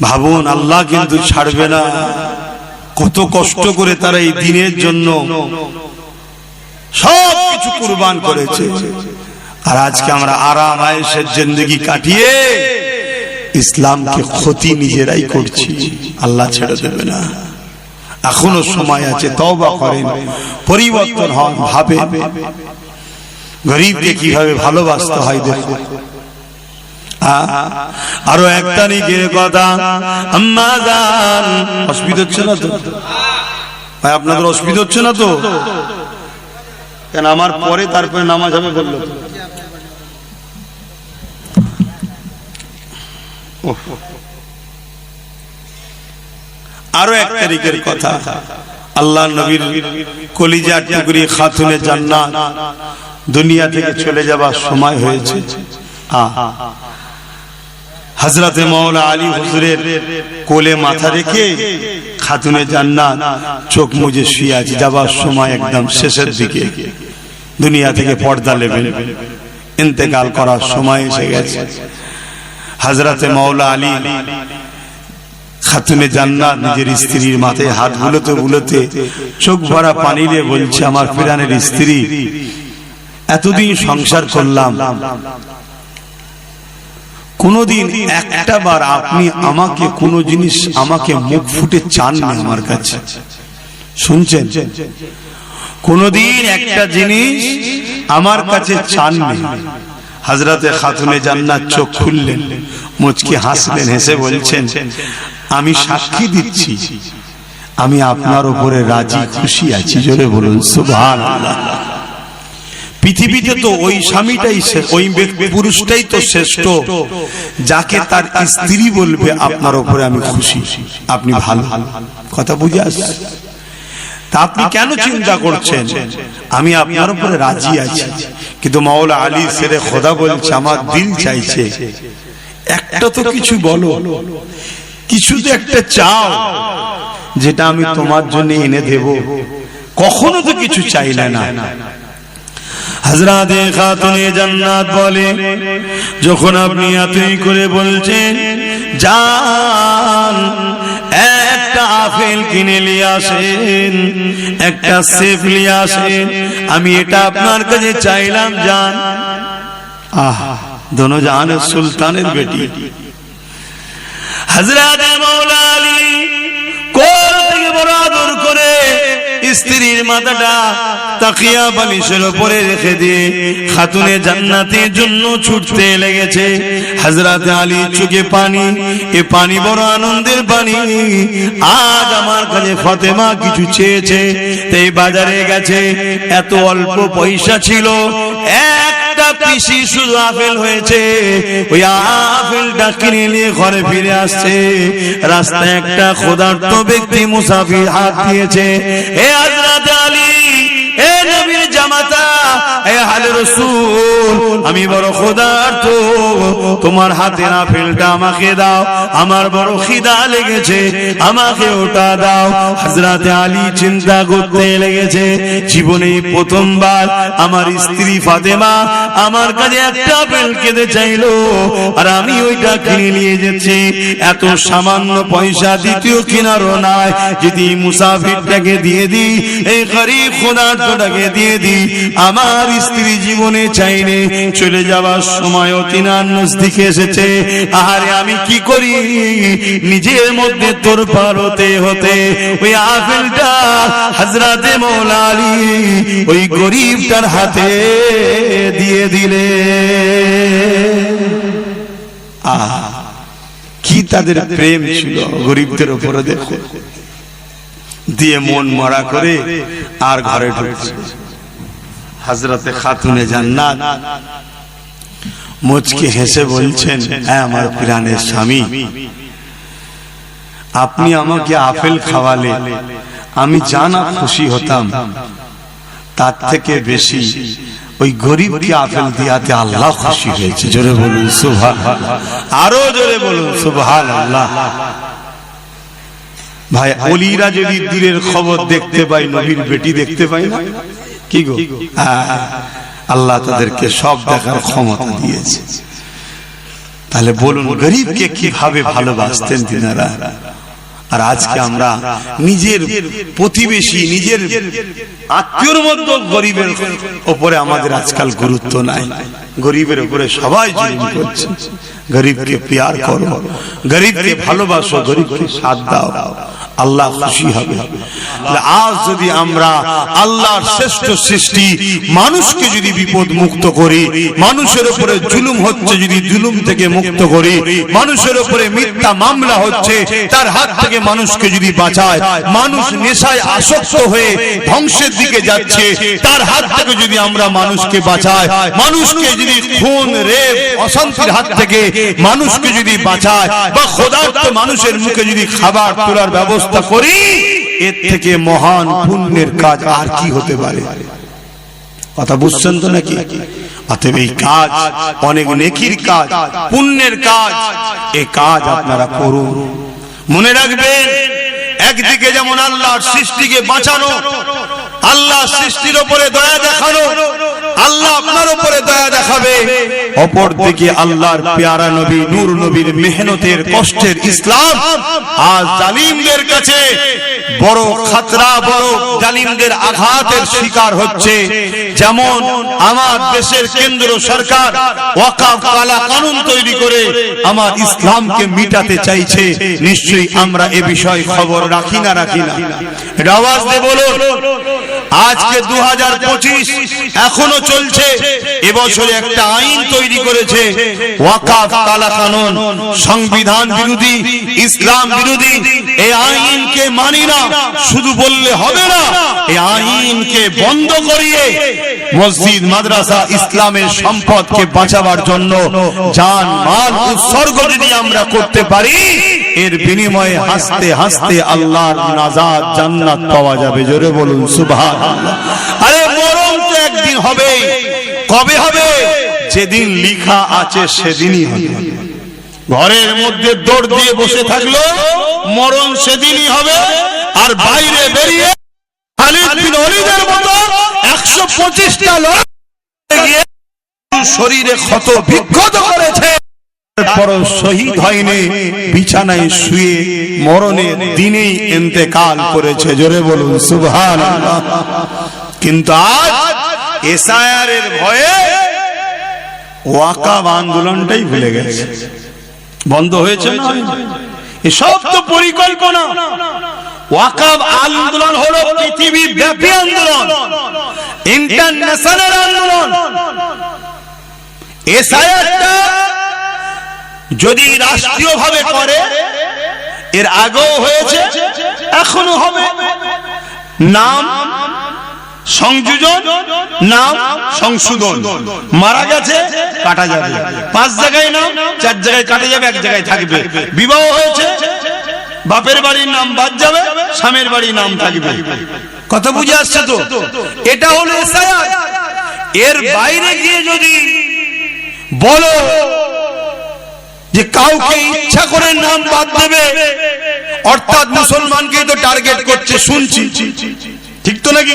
ভাবুন, আল্লাহ কিন্তু ছাড়বে না। কত কষ্ট করে তারা এই দিনের জন্য সব কিছু কুরবান করেছে। আর আজকে আমরা আরাম আয়েশের জিন্দেগি কাটিয়ে ইসলামকে ক্ষতি নিজেরাই করছি। আল্লাহ ছেড়ে দেবে না, এখনো সময় আছে। তওবা করেন, পরিবর্তন হন, ভাবে গরিবকে কিভাবে ভালোবাসতে হয় দেখুন। আরো এক তারিখের কথা, আম্মা জান, অসুবিধা হচ্ছে না তো ভাই? আপনাদের অসুবিধা হচ্ছে না তো? কেন আমার পরে তারপরে নামাজ হবে বললো? আরো এক তারিখের কথা, আল্লাহ নবীর কলিজার টুকরি খাতুনে জান্নাত দুনিয়া থেকে চলে যাবার সময় হয়েছে। হযরতে মাওলা আলী হুজুরের কোলে মাথা রেখে খাতুনে জান্নাত চোখ মুজে শুয়ে আছে। যাবার সময় একদম শেষের দিকে, দুনিয়া থেকে পর্দা নেবেন, ইন্তেকাল করার সময় এসে গেছে। হযরতে মাওলা আলী খাতুনে জান্নাত নিজের স্ত্রীর মাথায় হাত বুলোতে বুলোতে চোখ ভরা পানি দিয়ে বলছে, আমার প্রাণের স্ত্রী, এতদিন সংসার করলাম, কোনদিন একটা বার আপনি আমাকে কোন জিনিস আমাকে মুখ ফুটে চাননি আমার কাছে। শুনছেন? কোনদিন একটা জিনিস আমার কাছে চাননি। হযরতে খাতুনে জান্নাত চোখ খুললেন, মুচকি হাসলেন, হেসে বলছেন, আমি সাক্ষী দিচ্ছি আমি আপনার উপরে রাজি খুশি আছি। জোরে বলুন সুবহানাল্লাহ। পৃথিবীতে তো ওই স্বামীটাই, ওই পুরুষটাই তো শ্রেষ্ঠ যাকে তার স্ত্রী বলবে আপনার উপরে আমি খুশি, আপনি ভালো। কথা বুঝে আসছে? তা আপনি কেন চিন্তা করছেন? আমি আপনার উপরে রাজি আছি, কিন্তু মাওলা আলী শেরে খোদা বলছে, আমার দিল চাইছে একটা তো কিছু বলো, কিছু তো একটা চাও যেটা আমি তোমার জন্য এনে দেব। কখনো তো কিছু চাইলে না। হযরতে খাতুনে জান্নাত বলে, যখন আপনি এতই করে বলছেন, জান একটা আপেল কিনে নিয়ে আসেন, একটা সেব নিয়ে আসেন, আমি এটা আপনার কাছে চাইলাম জান। দোনো জাহানের সুলতানের বেটি হযরতে মাওলা আলী কোল থেকে বড় আদর করে স্ত্রীর মাথাটা তাকিয়া বালিশের উপরে রেখে দিয়ে খাতুনে জান্নাতের জন্য ছুটতে লেগেছে। হযরতে আলী চোখে পানি, এ পানি বড় আনন্দের পানি। আজ আমার কাছে ফাতেমা কিছু চেয়েছে, তাই বাজারে গেছে। এত অল্প পয়সা ছিল, একটা পিসি শুধু আপেল হয়েছে, ওই আপেলটা কিনে নিয়ে ঘরে ফিরে আসছে। রাস্তায় একটা ক্ষুধার্ত ব্যক্তি মুসাফির হাত দিয়েছে, হে হযরতে আলী, হে নবীর জামাতা, হে আলে রাসূল, আমি বড় ক্ষুধার্ত, তোমার হাতের আপেলটা আমাকে দাও, আমার বড় খিদা লেগেছে, আমাকে ওটা দাও। হযরতে আলী চিন্তা করতে লেগেছে, জীবনে প্রথমবার আমার স্ত্রী ফাতেমা আমার কাছে একটা আপেল খেতে চাইলো, আর আমি ওইটা কিনে নিয়ে যাচ্ছি। এত সামান্য পয়সা দ্বিতীয় কিনারও নাই, যদি মুসাফিরটাকে দিয়ে দিই, এই গরীব ক্ষুধার্তটাকে দিয়ে দিই, আমার স্ত্রী জীবনে চাইলে চলে যাওয়ার সময়ও তিনার নজদিকে এসেছে। আরে আমি কি করি? নিজের মধ্যে তোড়পাড় হতে হতে ওই আপেলটা হযরতে মাওলা আলী ওই গরীবটার হাতে দিয়ে দিলে। কি তাদের প্রেম ছিল গরীবদের উপরে, দেখো, দিয়ে মন মরা করে আর ঘরে ঢুকছে। হযরতে খাতুনে জান্নাত মুচকি হেসে বলছেন, হ্যাঁ আমার প্রাণের স্বামী, আপনি আমাকে আপেল খাওয়ালে আমি জানা খুশি হতাম, তার থেকে বেশি ওই গরিবকে আপেল দিয়াতে আল্লাহ খুশি হয়েছে। জোরে বলুন সুবহানাল্লাহ, আরো জোরে বলুন সুবহানাল্লাহ। ভাই ওলিরা যদি দিলের খবর দেখতে পাই, নবীর বেটি দেখতে পাই না কি গো? আল্লাহ তাদেরকে সব দেখার ক্ষমতা দিয়েছে। তাহলে বলুন গরিবকে কিভাবে ভালোবাসতেন তিনারা। আর আজকে আমরা নিজের প্রতিবেশী, নিজের আত্মীয়র মধ্যে গরিবের উপরে আমাদের আজকাল গুরুত্ব নাই। গরিবের উপরে সবাই জুলুম করছে। গরিবকে প্যার করো, গরিবকে ভালোবাসো, গরিবকে সাথ দাও, আল্লাহ খুশি হবে। আজ যদি আমরা আল্লাহর শ্রেষ্ঠ সৃষ্টি মানুষকে যদি বিপদ মুক্ত করি, মানুষের উপরে জুলুম হচ্ছে যদি জুলুম থেকে মুক্ত করি, মানুষের উপরে মিথ্যা মামলা হচ্ছে তার হাত থেকে মানুষকে যদি বাঁচায়, মানুষ নেশায় আসক্ত হয়ে ধ্বংসের দিকে যাচ্ছে তার হাত থেকে যদি আমরা মানুষকে বাঁচাই, মানুষকে যদি খুন রেপ অশান্তির হাত থেকে মানুষকে যদি বাঁচায়, বা ক্ষুধার্ত মানুষের মুখে যদি খাবার তোলার ব্যবস্থা করি, এর থেকে মহান পুণ্যের কাজ আর কি হতে পারে? কথা বুঝছেন তো নাকি? অতএব এই কাজ অনেক নেকির কাজ, পুণ্যের কাজ। এই কাজ আপনারা করুন। মনে রাখবেন, একদিকে যেমন আল্লাহর সৃষ্টিকে বাঁচানো, আল্লাহ সৃষ্টির উপরে দয়া দেখানো, আল্লাহ আপনার উপরে দয়া দেখাবে, অপর দিকে আল্লাহর পেয়ারা নবী নূর নবীর মেহনতের কষ্টের ইসলাম আজ জালিমদের কাছে বড় খাতরা, বড় জালিমদের আঘাতের শিকার হচ্ছে। যেমন আমার দেশের কেন্দ্র সরকার ওয়াকফ কালা কানুন তৈরি করে আমার ইসলামকে মিটাতে চাইছে। নিশ্চয়ই আমরা এ বিষয়ে খবর রাখি না? এটা আওয়াজ দিয়ে বলুন। আজকে 2025 এখনো চলছে। এবছরে একটা আইন তৈরি করেছে ওয়াকফ কালা কানুন, সংবিধান বিরোধী, ইসলাম বিরোধী। এই আইনকে মানি না শুধু বললে হবে না, এই আইনকে বন্ধ করিয়ে মসজিদ মাদ্রাসা ইসলামের সম্পদকে বাঁচাবার জন্য জান মাল উৎসর্গ যদি আমরা করতে পারি, এর বিনিময়ে হাসতে হাসতে আল্লাহর নাজাত জান্নাত পাওয়া যাবে। জোরে বলুন সুবহানাল্লাহ। আরে মরণ তো একদিন হবে। কবে হবে? যেদিন লিখা আছে সেদিনই হবে। ঘরের মধ্যে দৌড় দিয়ে বসে থাকলো মরণ সেদিনই হবে। আর বাইরে বেরিয়ে খালিদ বিন ওলীদের মতো 125টা লোক গিয়ে শরীরে ক্ষত বিক্ষত করেছে, পর শহীদ হয়নি, বিছানায় শুয়ে মরণের দিনেই ইন্তেকাল করেছে। জোরে বলুন সুবহানাল্লাহ। কিন্তু আজ এসআইআর এর ভয়ে ওয়াকফ আন্দোলনটাই ভুলে গেছে। বন্ধ হয়েছে না? এসব তো পরিকল্পনা। ওয়াকফ আন্দোলন হলো পৃথিবী ব্যাপী আন্দোলন, ইন্টারন্যাশনাল আন্দোলন। এসআইআরটা যদি রাষ্ট্রীয়ভাবে করে, এর আগেও হয়েছে, এখনো হবে। নাম সংযোজন, নাম সংশোধন। মারা গেছে কাটা যাবে, 5 জায়গায় নাম, 4 জায়গায় কাটা যাবে, 1 জায়গায় থাকবে। বিবাহ হয়েছে, বাপের বাড়ির নাম বাদ যাবে, স্বামীর বাড়ির নাম থাকবে। কথা বুঝে আসছে তো? এটা হলো এসআইআর। এর বাইরে গিয়ে যদি বলো যে কাউকে ইচ্ছা করে নাম বাদ দেবে, অর্থাৎ মুসলমানকে তো টার্গেট করছে, শুনছি, ঠিক তো নাকি?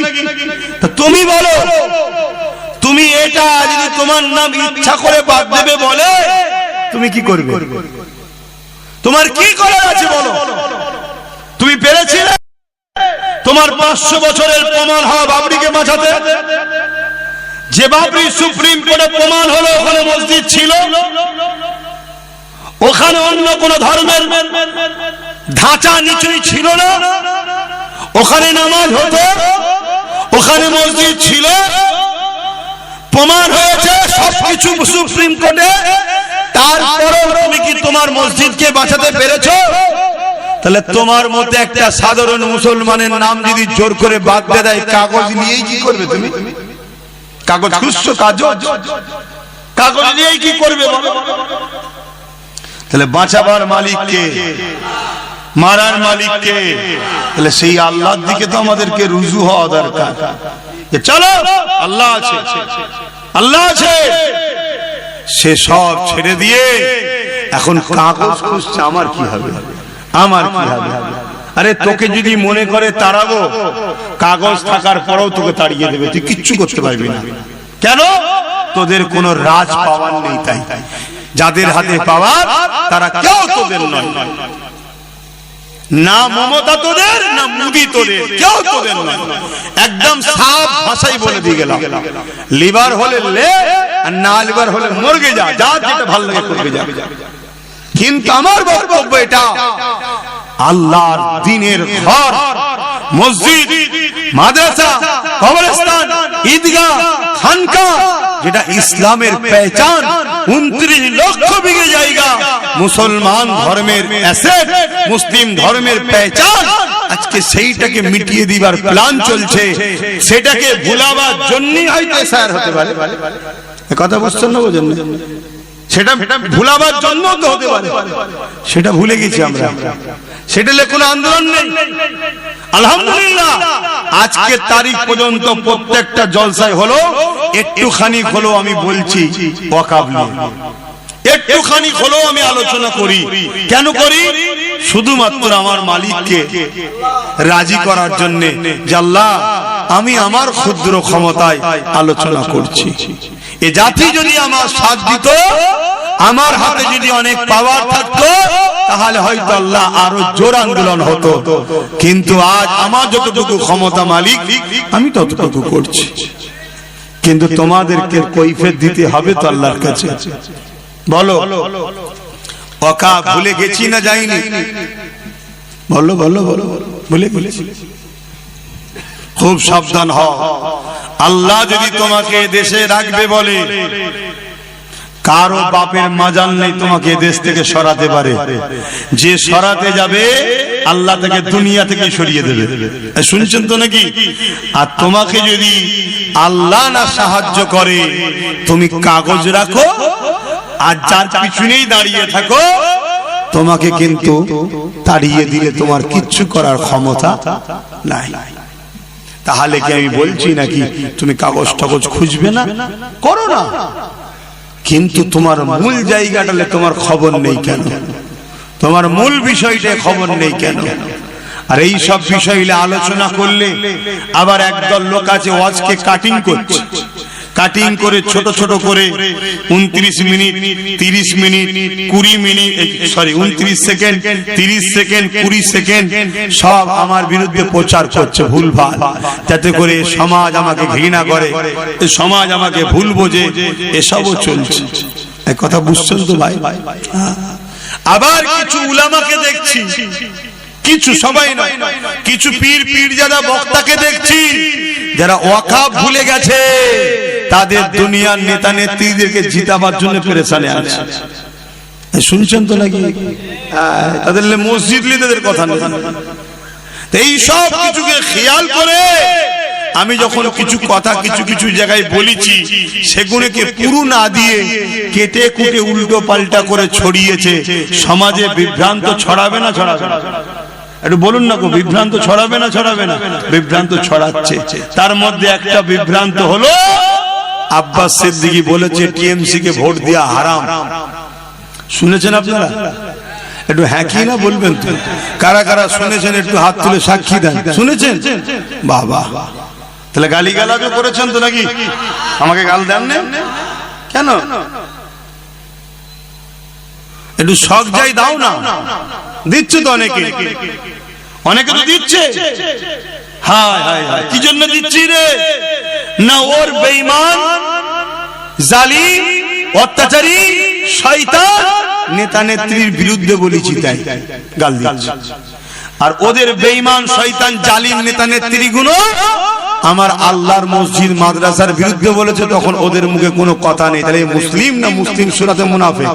তুমি বলো, তুমি এটা যদি তোমার নাম ইচ্ছা করে বাদ দেবে বলে, তুমি কি করবে? তোমার কি করার আছে বলো? তুমি পেরেছিলে তোমার 500 বছরের প্রমাণ হওয়া বাবরিকে বাঁচাতে? যে বাবরি সুপ্রিম কোর্টে প্রমাণ হলো ওখানে মসজিদ ছিল, ওখানে অন্য কোন ধর্মের ধাঁচা নিচুই ছিল না, ওখানে নামাজ হতো, ওখানে মসজিদ ছিল, প্রমাণ হয়েছে সবকিছু সুপ্রিম কোর্টে। তারপরেও তুমি কি তোমার মসজিদকে বাঁচাতে পেরেছো? তাহলে তোমার মধ্যে একটা সাধারণ মুসলমানের নাম যদি জোর করে বাদ দিয়ে দেয়, কাগজ নিয়েই কি করবে? তুমি কাগজ খুঁজছো? কাগজ নিয়েই কি করবে? তাহলে বাঁচাবার মালিক কে? মারার মালিক কে? তাহলে সেই আল্লাহর দিকে তো আমাদেরকে রুজু হওয়া দরকার। চলো আল্লাহ আছে, আল্লাহ আছে, সে সব ছেড়ে দিয়ে এখন কাগজ খুঁজছে আমার কি হবে, আমার কি হবে। আরে তোকে যদি মনে করে তাড়াবো, কাগজ থাকার পরেও তোকে তাড়িয়ে দেবে, তুই কিচ্ছু করতে পারবি না। কেন? তোদের কোনো রাজ পাওয়ার নেই। তাই যাদের হাতে পাওয়ার তারা কেউ তোদের নয়, না মমতা তোদের, না মুদি তোদের, কেউ তোদের নয়। একদম সাফ ভাষাই বলে দিয়ে গেলাম, লিভার হলে লে, আর না লিভার হলে মরগে যা, যা যেটা ভালো লাগে করবে যা। কিন্তু আমার বক্তব্য এটা, আল্লাহর দ্বীনের ঘর, মসজিদ, মাদ্রাসা, কবরস্থান, ঈদগাহ, খানকাহ, যেটা ইসলামের পহচান, 29 লক্ষ বিঘে জায়গা মুসলমান ধর্মের অ্যাসেট, মুসলিম ধর্মের পহচান, আজকে সেইটাকে মিটিয়ে দিবার প্ল্যান চলছে। সেটাকে ভুলাবার জন্যই হয়তো স্যার হতে পারে, কথা বুঝছেন না? বোঝেন না? সেটা ভুলাবার জন্য তো হতে পারে, সেটা ভুলে গেছি আমরা। সেটা কোনো আন্দোলন নেই। আলহামদুলিল্লাহ আজকের তারিখ পর্যন্ত প্রত্যেকটা জলসায় হলো একটুখানি হলো আমি বলছি ওয়াকাব নিয়ে, একটুখানি হলো আমি আলোচনা করি। কেন করি? শুধুমাত্র আমার মালিককে রাজি করার জন্য, যে আল্লাহ আমি আমার ক্ষুদ্র ক্ষমতায় আলোচনা করছি। এ জাতি যদি আমার সাথ দিত, আমার হাতে যদি অনেক পাওয়ার থাকতো, তাহলে হয়তো আল্লাহ আরো জোর আন্দোলন হতো। কিন্তু আজ আমার যতটুকু ক্ষমতা মালিক, আমি ততটুকু করছি। কিন্তু তোমাদেরকে কৈফিয়ত দিতে হবে তো আল্লাহর কাছে। বলো ওয়াকাব ভুলে গেছি না যাইনি? বলো বলো বলো, ভুলে গেছি? খুব সাবধান হও। আল্লাহ যদি তোমাকে দেশে রাখবে বলে, কারো বাপের মাজাল নেই তোমাকে দেশ থেকে সরাতে পারে। যে সরাতে যাবে আল্লাহ তাকে দুনিয়া থেকে সরিয়ে দেবে। শুনছেন তো নাকি? আর তোমাকে যদি আল্লাহ না সাহায্য করে, তুমি কাগজ রাখো আর যার পিছনেই দাঁড়িয়ে থাকো, তোমাকে কিন্তু তাড়িয়ে দিলে তোমার কিচ্ছু করার ক্ষমতা নাই। তাহলে কি আমি বলছি নাকি তুমি কাগজ টাগজ খুঁজবে না? করো না, কিন্তু তোমার মূল জায়গাটালে তোমার খবর নেই কেন? তোমার মূল বিষয়টা খবর নেই কেন? আর এই সব বিষয়গুলো আলোচনা করলে আবার একদল লোক আছে ওয়াজকে কাটিং করছে, কাটিং করে ছোট ছোট করে 29 minute, 30 minute, 20 minute, sorry 29 second, 30 second, 20 second সব আমার বিরুদ্ধে প্রচার করছে ভুলভাল, যাতে করে সমাজ আমাকে ঘৃণা করে, সমাজ আমাকে ভুল বোঝে। এসবও চলছে। এই কথা বুঝছেন তো ভাই? আবার কিছু উলামাকে দেখছি, কিছু সবাই নয়, কিছু পীর পীরজাদা বক্তাকে দেখছি যারা ওয়াকাব ভুলে গেছে, তাদের দুনিয়ার নেতা নেত্রীদেরকে জিতাবার জন্য পেরেশানে আছে। শুনছেন তো নাকি? তাদের মসজিদ লিডারদের কথা নেই। এই সব কিছুকে খেয়াল করে আমি যখন কিছু কথা কিছু কিছু জায়গায় বলেছি, সেগুলোকে পুরো না দিয়ে কেটে কুটে উল্টো পাল্টা করে ছড়িয়েছে। সমাজে বিভ্রান্ত ছড়াবে না ছড়াবে না? একটু বলুন না, বিভ্রান্ত ছড়াবে না ছড়াবে না? বিভ্রান্ত ছড়াচ্ছে। তার মধ্যে একটা বিভ্রান্ত হলো আব্বাস সিদ্দিকী বলেছে টিএমসি কে ভোট দেওয়া হারাম। শুনেছেন আপনারা? একটু হ্যাঁ কি না বলবেন তো? কারা কারা শুনেছেন একটু হাত তুলে সাক্ষী দেন। শুনেছেন? বাবা, তাহলে গালি গালাজও করেছেন তো নাকি? আমাকে গাল দেন না কেন? একটু শখ যাই দাও না, দিচ্ছে তো অনেকে, অনেকে তো দিচ্ছে। হায় হায় হায়, কি জন্য দিচ্ছি রে? না ওর বেঈমান, জালিম, অত্যাচারী, শয়তান নেতা নেত্রীর বিরুদ্ধে বলেছি তাই গাল দিচ্ছে। আর ওদের বেঈমান, শয়তান, জালিম নেতা নেত্রীগুলো আমার আল্লাহর মসজিদ মাদ্রাসার বিরুদ্ধে বলেছে, তখন ওদের মুখে কোনো কথা নেই। তাহলে মুসলিম না মুসলিম সূরাতে মুনাফিক?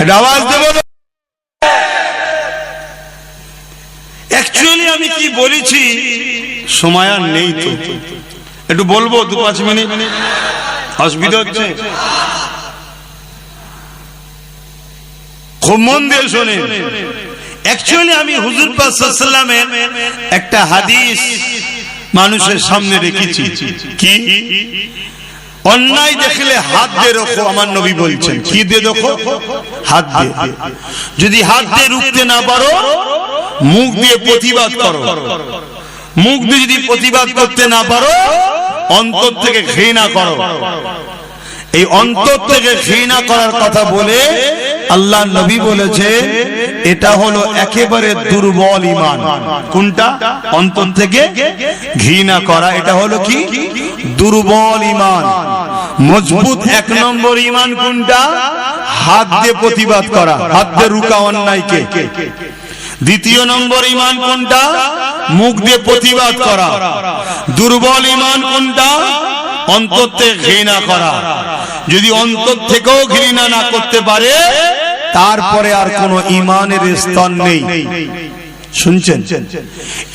এটা আওয়াজ দেব। অ্যাকচুয়ালি আমি কি বলেছি সময় আর নেই তো, একটু বলবো 2-5 মিনিট, অসুবিধা হচ্ছে? খুব মন দিয়ে শোনেন। অ্যাকচুয়ালি আমি হুজুর পাক সাল্লাল্লাহু আলাইহি ওয়াসাল্লামের একটা হাদিস মানুষের সামনে রেখেছি। কি? অন্যায় দেখলে হাত দিয়ে রোখো, আমার নবী বলছেন। কি দিয়ে রোখো? হাত দিয়ে। যদি হাত দিয়ে রুখতে না পারো, মুখ দিয়ে প্রতিবাদ করো। মুখ দিয়ে যদি প্রতিবাদ করতে না পারো, অন্তর থেকে ঘৃণা করো। এই অন্তর থেকে ঘৃণা করার কথা বলে আল্লাহ নবী বলেছে এটা হলো একেবারে দুর্বল ঈমান। কোনটা? অন্তর থেকে ঘৃণা করা, এটা হলো কি? দুর্বল ঈমান। মজবুত এক নম্বর ঈমান কোনটা? হাত দিয়ে প্রতিবাদ করা, হাত দিয়ে রুকা অন্যায়কে। দ্বিতীয় নম্বর ঈমান কোনটা? মুখ দিয়ে প্রতিবাদ করা। দুর্বল ঈমান কোনটা? অন্তর থেকে ঘৃণা করা। যদি অন্তর থেকেও ঘৃণা না করতে পারে, তারপরে আর কোনো ঈমানের স্তর নেই। শুনছেন?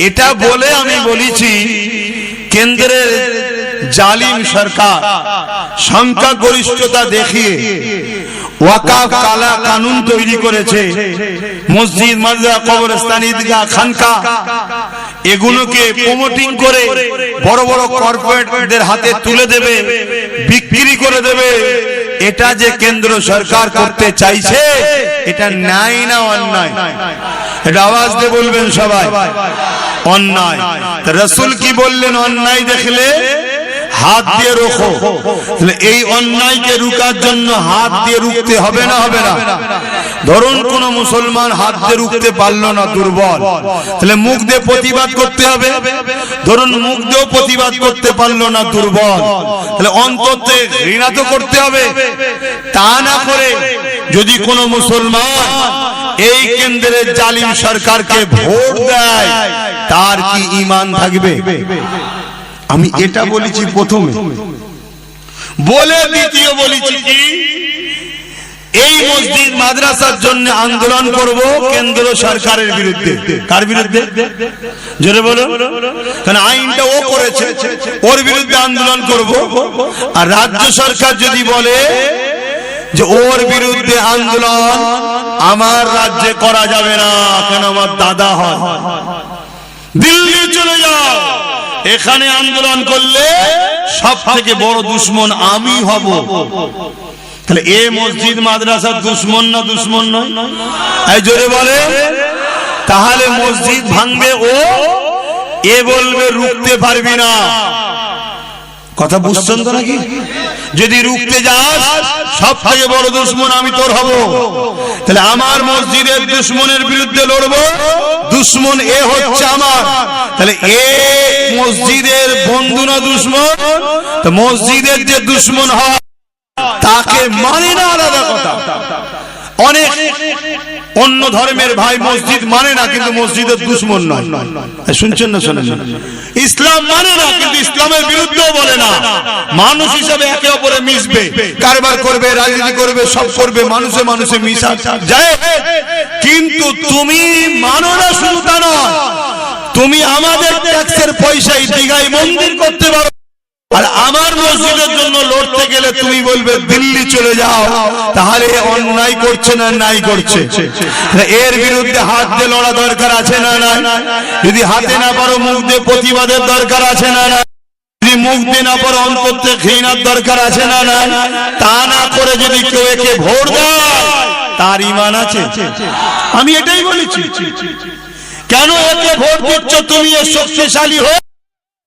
এটা বলে আমি বলেছি কেন্দ্রের জালিম সরকার সংখ্যাগরিষ্ঠতা দেখিয়ে ওয়াকফ কালা কানুন তৈরি করেছে। মসজিদ, মাদ্রাসা, কবরস্থান, ঈদগাহ, খানকা এগুলোকে প্রমোটিং করে বড় বড় কর্পোরেটদের হাতে তুলে দেবে, বিক্রি করে দেবে। এটা যে কেন্দ্র সরকার করতে চাইছে, এটা নাই না অন্যায়? এটা আওয়াজ দিয়ে বলবেন সবাই, অন্যায়। রাসূল কি বললেন? অন্যায় দেখলে হাত দিয়ে রোখো। এই অন্যায়কে রুকার জন্য হাত দিয়ে রুখতে হবে না? হবে না? ধরুন কোন মুসলমান হাত দিয়ে রুখতে পারলো না, দুর্বল, তাহলে মুখ দিয়ে প্রতিবাদ করতে হবে। ধরুন মুখ দিয়েও প্রতিবাদ করতে পারলো না, দুর্বল, তাহলে অন্তর থেকে ঘৃণা তো করতে হবে। তা না করে যদি কোন মুসলমান এই কেন্দ্রের জালিম সরকারকে ভোট দেয়, তার কি ঈমান থাকবে? আমি এটা বলেছি প্রথমে, বলে দ্বিতীয় বলেছি কি, এই মসজিদ মাদ্রাসার জন্য আন্দোলন করব কেন্দ্র সরকারের বিরুদ্ধে। কার বিরুদ্ধে? জোরে বলো। কারণ আইনটা ও করেছে, ওর বিরুদ্ধে আন্দোলন করব। আর রাজ্য সরকার যদি বলে যে ওর বিরুদ্ধে আন্দোলন আমার রাজ্যে করা যাবে না, কেন আমার দাদা হয়, দিল্লি চলে যাও, এখানে আন্দোলন করলে সব থেকে বড় দুশ্মন আমি হব। তাহলে এ মসজিদ মাদ্রাসার দুশ্মন না দুশ্মন নয়? এই জোরে বলে। তাহলে মসজিদ ভাঙবে ও, এ বলবে রুখতে পারবি না। কথা বুঝছেন তো নাকি? যদি রুখতে যাস, সব থেকে বড় দুশ্মন আমি তোর হব। তাহলে আমার মসজিদের দুশ্মনের বিরুদ্ধে লড়বো, দুশ্মন এ হচ্ছে আমার। তাহলে এ মসজিদের বন্ধু না দুশ্মন? তো মসজিদের যে দুশ্মন হয় তাকে মানে না, আলাদা কথা। অনেক অন্য ধর্মের ভাই মসজিদ মানে না, কিন্তু মসজিদের দুশ্মন নয়। শুনছেন না? শোনেন? ইসলাম মানে না, কিন্তু ইসলামের বিরুদ্ধেও বলে না। মানুষ হিসাবে একে অপরে মিশবে, কারবার করবে, রাজনীতি করবে, সব করবে, মানুষে মানুষে মিশা যায়। কিন্তু তুমি মানো না, শুধু তা নয়, তুমি আমাদের ট্যাক্সের পয়সায় দীঘায় মন্দির করতে পারো, আর আমার মসজিদের জন্য লড়তে গেলে তুমি বলবে দিল্লি চলে যাও। তাহলে অন্যায় করছে না নাই করছে? এর বিরুদ্ধে হাত দিয়ে লড়া দরকার আছে না নাই? যদি হাতে না পারো, মুখ দিয়ে প্রতিবাদের দরকার আছে না নাই? যদি মুখ দিয়ে না পারো, অন্তর থেকে ঘৃণার দরকার আছে না নাই? তা না করে যদি কেউ একে ভোট দেয়, তার ঈমান আছে? আমি এটাই বলেছি। কেন একে ভোট দিচ্ছ? তুমি এর শক্তিশালী হো,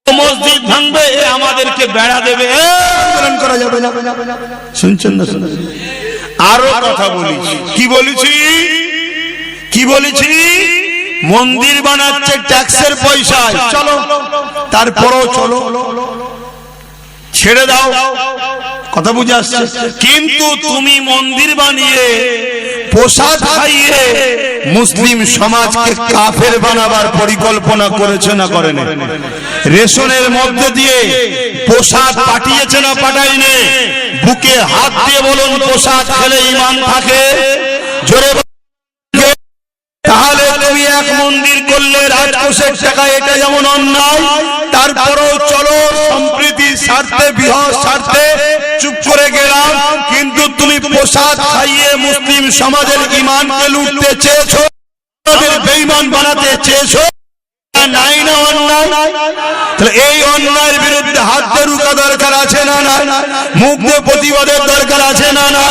মসজিদ ভাঙবে, আমাদেরকে বেড়া দেবে, আন্দোলন করা যাবে না। শুনছেন না? আরো কথা বলেছি। কি বলেছি? কি বলেছি? মন্দির বানাচ্ছে ট্যাক্সের পয়সায়, চলো, তারপরও চলো, ছেড়ে দাও, কথা বুঝে আসছে। কিন্তু তুমি মন্দির বানিয়ে প্রসাদ খাইয়ে মুসলিম সমাজকে কাফের বানাবার পরিকল্পনা করেছে না করেন? রেশনের মধ্যে দিয়ে প্রসাদ পাঠিয়েছে না পাঠায়নি? বুকে হাত দিয়ে বলুন, প্রসাদ খেলে ঈমান থাকে? জোরে। তাহলে তুমি এক মন্দির করলে রাজকোষের টাকা, এটা যেমন অন্যায়, তারপরেও চলো সম্প্রীতির স্বার্থে, বৃহৎ স্বার্থে চুপ করে গেলাম, কিন্তু তুমি প্রসাদ খাইয়ে মুসলিম সমাজের ঈমানকে লুটতে চেয়েছো। বুঝতেছো নাই না অন্যায়? তাহলে এই অন্যায়ের বিরুদ্ধে হাত দিয়ে রুখা দরকার আছে না না? মুখ দিয়ে প্রতিবাদের দরকার আছে না না?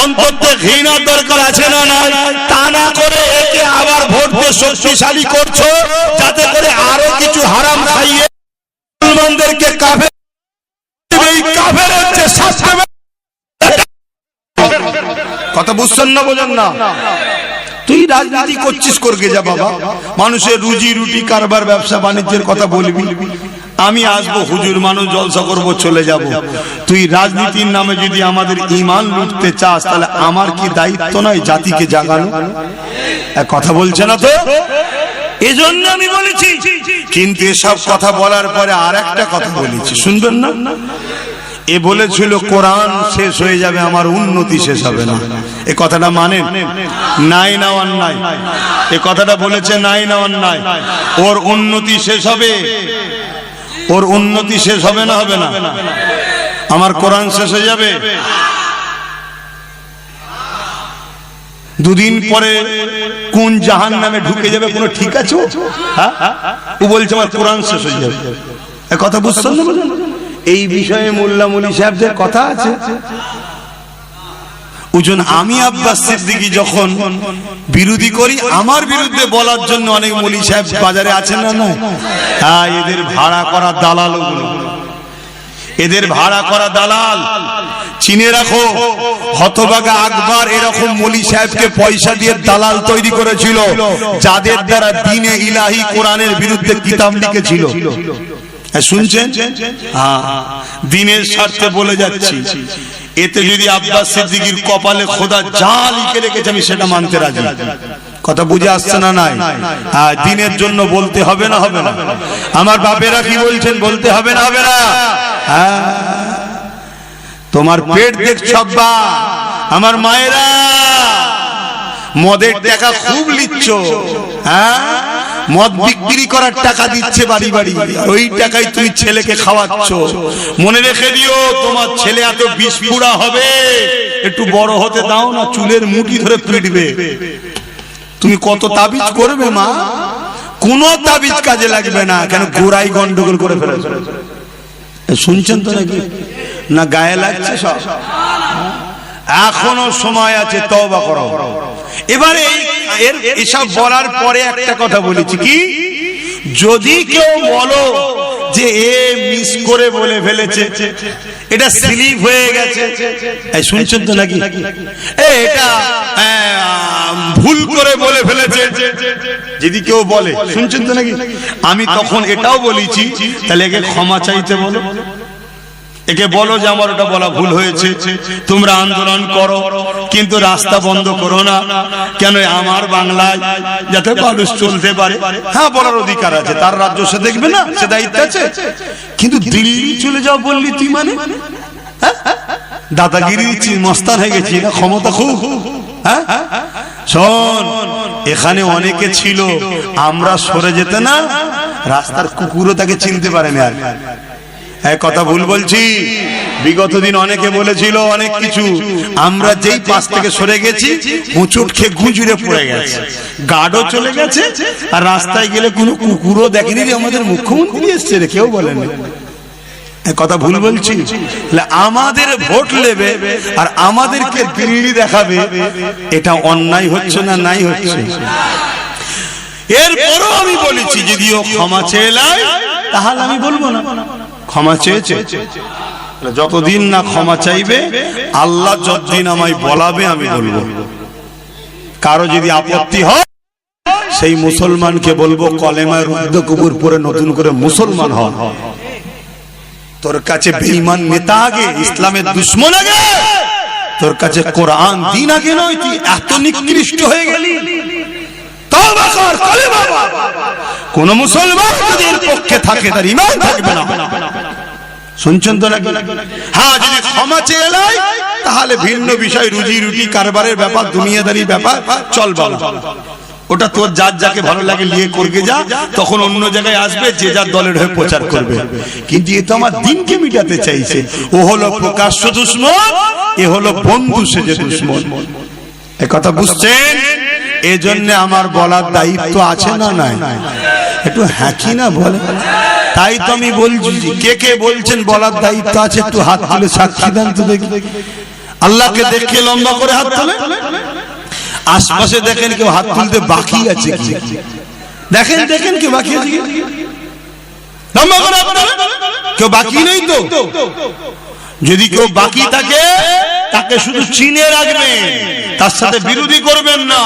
অন্তর দিয়ে ঘৃণার দরকার আছে না না? তা না করে একে আবার ভোট দিয়ে শক্তিশালী করছো যাতে করে আরো কিছু হারাম খাইয়ে মুসলমানদেরকে কাফের, এই কাফেরের যে শাস্তি। কথা বুঝছেন না বোঝেন না? তুই রাজনীতি করছিস করকে যা বাবা, মানুষের রুজি রুটি কারবার ব্যবসা বাণিজ্যের কথা বলবি, আমি আসবো হুজুর মানুষ জলসা করবো চলে যাব। তুই রাজনীতির নামে যদি আমাদের ঈমান লুটতে চাস তাহলে আমার কি দায়িত্ব নয় জাতিকে জাগানো? কথা বলছে না তো? এজন্য আমি বলেছি। কিন্তু এসব কথা বলার পরে আর একটা কথা বলেছি, শুনবেন না? এ বলেছিল কোরআন শেষ হয়ে যাবে, আমার উন্নতি শেষ হবে না। এ কথাটা মানেন? নাই না অন্যায়? এ কথাটা বলেছে নাই না অন্যায়? ওর উন্নতি শেষ হবে, ওর উন্নতি শেষ হবে না হবে না? আমার কোরআন শেষ হয়ে যাবে। দুদিন পরে কোন জাহান্নামে ঢুকে যাবে কোনো ঠিক আছে? ও বলছে আমার কোরআন শেষ হয়ে যাবে। এ কথা বুঝছেন না? এই বিষয়ে মোল্লা মৌলী সাহেবদের কথা আছে। ওজন আমি আব্বাস সিদ্দিকী যখন বিরোধী করি, আমার বিরুদ্ধে বলার জন্য অনেক মৌলী সাহেব বাজারে আছেন না? না, হ্যাঁ, এদের ভাড়া করা দালাল, ওগুলো এদের ভাড়া করা দালাল। চিনে রাখো, হতভাগা আকবর এরকম মৌলী সাহেবকে পয়সা দিয়ে দালাল তৈরি করেছিল, যাদের দ্বারা দ্বীনে ইলাহি কোরআনের বিরুদ্ধে কিতাব লিখেছিল। শুনছেন? দিনের স্বার্থে বলে যাচ্ছি, এতে যদি আব্বাস সিদ্দিকীর কপালে খোদা যা লিখে রেখেছে আমি সেটা মানতে রাজি। কথা বুঝে আসছে না? নাই, দিনের জন্য বলতে হবে না হবে না? আমার বাপেরা কি বলছেন, বলতে হবে না হবে না? তোমার পেট দেখছ আব্বা, আমার মায়েরা মদের টাকা খুব লিচ্ছ, হ্যাঁ, মদ বিক্রি করার টাকা দিচ্ছে বাড়ি বাড়ি, ওই টাকায় তুমি ছেলেকে খাওয়াচ্ছ। মনে রেখে দিও, তোমার ছেলে এত বিস্ফোরা হবে, একটু বড় হতে দাও না, চুলের মুঠি ধরে পিটবে। তুমি কত তাবিজ করবে মা? কোন তাবিজ কাজে লাগবে না, কেন গোড়াই গন্ডগোল করে ফেলেছে। শুনছেন তো নাকি? না গায়ে লাগছে সব? এখনো সময় আছে, তওবা করো। এবারে এসব বলার পরে একটা কথা বলেছি, কি যদি কেউ বলো যে এ মিস করে বলে ফেলেছে, এটা স্লিপ হয়ে গেছে, শুনছেন তো নাকি? এটা ভুল করে বলে ফেলেছে, যদি কেউ বলে, শুনছেন তো নাকি? আমি তখন এটাও বলেছি, তাহলে একে ক্ষমা চাইতে বলো, একে বলো যে আমার ওটা বলা ভুল হয়েছে, তোমরা আন্দোলন করো কিন্তু রাস্তা বন্ধ করো না। কেন? আমার বাংলায় যাতে মানুষ চলতে পারে, হ্যাঁ বলার অধিকার আছে, তার রাজ্য সে দেখবে না, সে দায়িত্ব আছে। কিন্তু দিল্লি চলে যাও বললি তুই, মানে দাদাগিরি মস্তান হয়ে গেছি, ক্ষমতা খুব। হ্যাঁ শোন, এখানে অনেকে ছিল, আমরা সরে যেতে না, রাস্তার কুকুরও তাকে চিনতে পারেনি। আর কথা ভুল বলছি? বিগত দিন অনেকে বলেছিল অনেক কিছু, আমরা যেই পাশ থেকে সরে গেছি হুঁচুট খেয়ে গুঁজুরে পড়ে গেছে, গার্ডও চলে গেছে, আর রাস্তায় গেলে কোনো কুকুরও দেখেনি যে আমাদের মুখ্যমন্ত্রী এসছে রে, কেউ বলেনি। কথা ভুল বলছি? আমাদের ভোট নেবে আর আমাদেরকে দিল্লি দেখাবে, এটা অন্যায় হচ্ছে না? নাই হচ্ছে। এরপরও আমি বলেছি, যদিও ক্ষমা চেয়ে লাই, তাহলে আমি বলবো না ক্ষমা চেয়েছে। যতদিন না ক্ষমা চাইবে, আল্লাহ যতদিন আমায় বলাবে আমি বলবো। কারো যদি আপত্তি হয়, সেই মুসলমানকে বলবো কলেমায় রুদ্ধ কবুর পরে নতুন করে মুসলমান হ। তোর কাছে বেঈমান নেতা আগে, ইসলামের দুশমন আগে, তোর কাছে কোরআন দিন আগে নয়। তুই এত নিকৃষ্ট হয়ে গেলি, তওবা কর, কলেমা পড়। কোন মুসলমান যদি এর পক্ষে থাকে তার ঈমান থাকবে না। শুনছেন তো নাকি? হ্যাঁ, যদি ক্ষমা চেয়ে লাই তাহলে ভিন্ন বিষয়, রুজি রুটি কারবারের ব্যাপার, দুনিয়াদারি ব্যাপার, চল বাবা, ওটা তোর যার যাকে ভালো লাগে নিয়ে করবে যা, তখন অন্য জায়গায় আসবে, যে যার দলের হয়ে প্রচার করবে। কিন্তু এ তো আমার দিনকে মিটাতে চাইছে। ও হলো প্রকাশ্য দুশমন, এ হলো বন্ধু সেজে দুশমন। এ কথা বুঝছেন? এই জন্য আমার বলার দায়িত্ব আছে না নাই? একটু হ্যাঁকি না বলে, তাই তো আমি বলছি কে কে বলছেন বলার দায়িত্ব আছে একটু হাত তুলে সাক্ষী দেন তো দেখি। আল্লাহকে দেখে লম্বা করে হাত তোলে। আশপাশে দেখেন কেউ হাত তুলতে বাকি আছে কি? দেখেন দেখেন কেউ বাকি আছে কি? লম্বা করে হাত তোলে। কেউ বাকি নেই তো? যদি কেউ বাকি থাকে তাকে শুধু চিনে রাখবেন, তার সাথে বিরোধী করবেন না,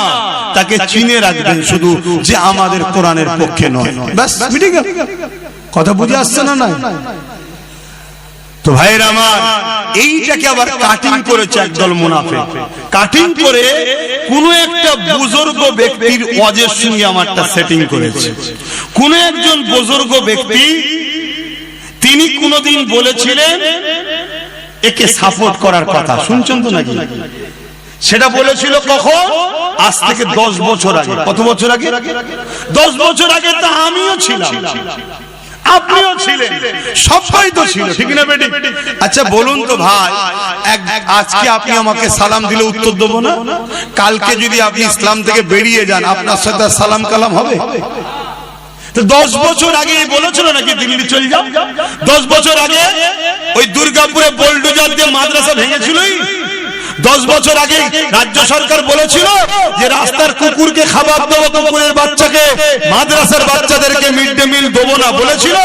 তাকে চিনে রাখবেন শুধু যে আমাদের কোরআনের পক্ষে নয়। ব্যাস, ঠিক আছে? কথা বুঝে আসছে না? না তো ভাইয়ের আমার, এইটাকে আবার কাটিং করেছে একদল মুনাফিক। কাটিং করে কোন একটা বুজুর্গ ব্যক্তির ওয়াজের সঙ্গে আমারটা সেটিং করেছে। কোন একজন বুজুর্গ ব্যক্তি তিনি কোনদিন বলেছিলেন একে সাপোর্ট করার কথা, শুনছেন তো নাকি? সেটা বলেছিল কখন? আজ থেকে 10 বছর আগে। কত বছর আগে? 10 বছর আগে তো আমিও ছিলাম, আপনিও ছিলেন, সবাই তো ছিল, ঠিক না বেটি? আচ্ছা বলুন তো ভাই, আজকে আপনি আমাকে সালাম দিলে উত্তর দেবো না? কালকে যদি আপনি ইসলাম থেকে বেরিয়ে যান আপনার সাথে সালাম কালাম হবে? 10 বছর আগে বলেছিল নাকি দিল্লি চলে যাও? 10 বছর আগে ওই দুর্গাপুরে বোলডোজার দিয়ে মাদ্রাসা ভেঙেছিল। 10 বছর আগে রাজ্য সরকার বলেছিল যে রাস্তার কুকুরকে খাবার দেবো, কুকুরের বাচ্চাকে, মাদ্রাসার বাচ্চাদেরকে মিড ডে মিল দেবো না, বলেছিল।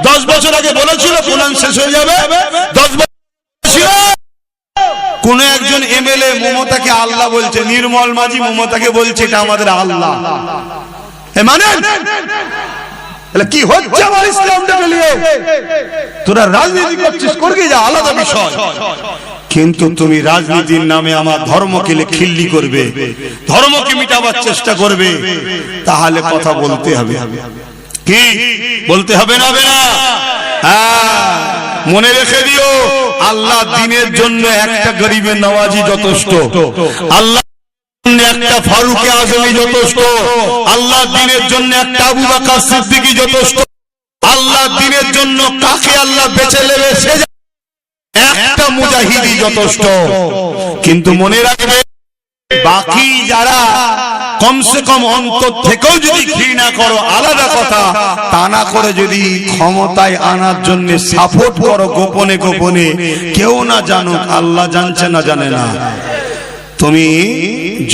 10 বছর আগে বলেছিল কোরআন শেষ হয়ে যাবে। 10 বছর ছিল কোন একজন এমএলএ মমতাকে আল্লাহ বলছে, নির্মল মাঝি মমতাকে বলছে এটা আমাদের আল্লাহ। মানে কি হচ্ছে আমার ইসলামটাকে নিয়ে? তোরা রাজনীতি করছিস, করবি যা, আলাদা বিষয়, কিন্তু তুমি রাজনীতির নামে আমার ধর্মকে খিল্লি করবে, ধর্মকে মিটাবার চেষ্টা করবে, তাহলে কথা বলতে হবে। কি বলতে হবে না? মনে রেখে দিও, আল্লাহ দ্বীনের জন্য একটা গরিবের নওয়াজি যথেষ্ট, আল্লাহ একটা ফারুকে আজমি যথেষ্ট, আল্লাহ দ্বীনের জন্য একটা আবু বকর সিদ্দিকী যথেষ্ট, আল্লাহ দ্বীনের জন্য কাকে আল্লাহ বেছে নেবে সে একটা মুজাহিদি যথেষ্ট। কিন্তু মনে রাখবে, বাকি যারা কমসে কম অন্তর থেকেও যদি ঘৃণা করো আলাদা কথা, তা না করে যদি ক্ষমতায় আনার জন্য সাপোর্ট করো গোপনে গোপনে, কেউ না জানুক, আল্লাহ জানছে না জানে না, তুমি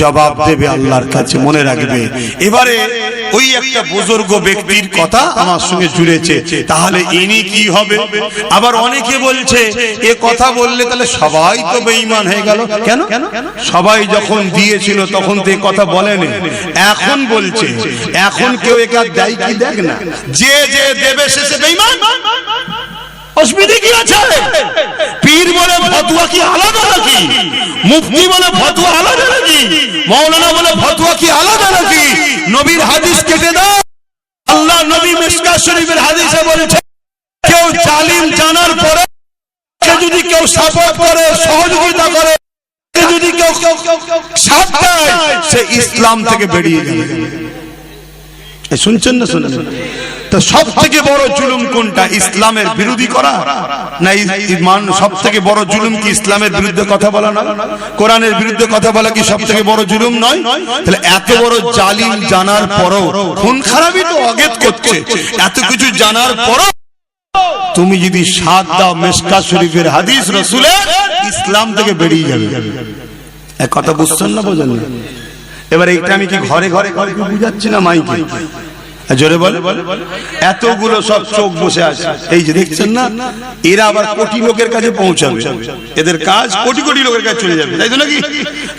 জবাব দেবে আল্লাহর কাছে, মনে রাখবে। এবারে ওই একটা বুজুর্গ ব্যক্তির কথা আমার সঙ্গে জুড়েছে, তাহলে ইনি কি হবে? আবার অনেকে বলছে এ কথা বললে তাহলে সবাই তো বেঈমান হয়ে গেল। কেন? সবাই যখন দিয়েছিল তখন তো এ কথা বলেনি, এখন বলছে। এখন কেউ একা দেয় কি? দেখ না, যে যে দেবে শেষে বেঈমান। অসুবিধা কি আছে? পীর বলে ফতোয়া কি আলাদা নাকি? মুফতি বলে ফতোয়া আলাদা নাকি? মাওলানা বলে ফতোয়া কি আলাদা নাকি? নবীর হাদিস কেটে দাও। আল্লাহ নবী মিশকাত শরীফের হাদিসে বলেছে, কেউ জালিম জানার পরে যদি কেউ সাপোর্ট করে, সহযোগিতা করে, যদি কেউ সাথ দেয়, সে ইসলাম থেকে বেরিয়ে যাবে। শুনছেন না? শুনেন তো সব থেকে বড় জুলুম কোনটা? ইসলামের বিরোধী করা না? সব থেকে বড় জুলুম কি ইসলামের বিরুদ্ধে কথা বলা না? কোরআনের বিরুদ্ধে কথা বলা কি সব থেকে বড় জুলুম নয়? তাহলে এত বড় জালিম জানার পরও, খুন খারাপই তো অগেত করছে, এত কিছু জানার পরও তুমি যদি সাথ দাও, মিশকাত শরীফের হাদিস রাসূলের, ইসলাম থেকে বেরিয়ে যাবে। এক কথা বুঝছেন না? বোঝেন না? এবার এইটা আমি কি ঘরে ঘরে ঘরে বুঝাচ্ছি না মাইকে? জোরে বলে, এতগুলো সব চোখ বসে আছে, এই যে দেখছেন না, এরা আবার কোটি লোকের কাছে পৌঁছাবে, এদের কাজ কোটি কোটি লোকের কাছে চলে যাবে, তাই তো নাকি?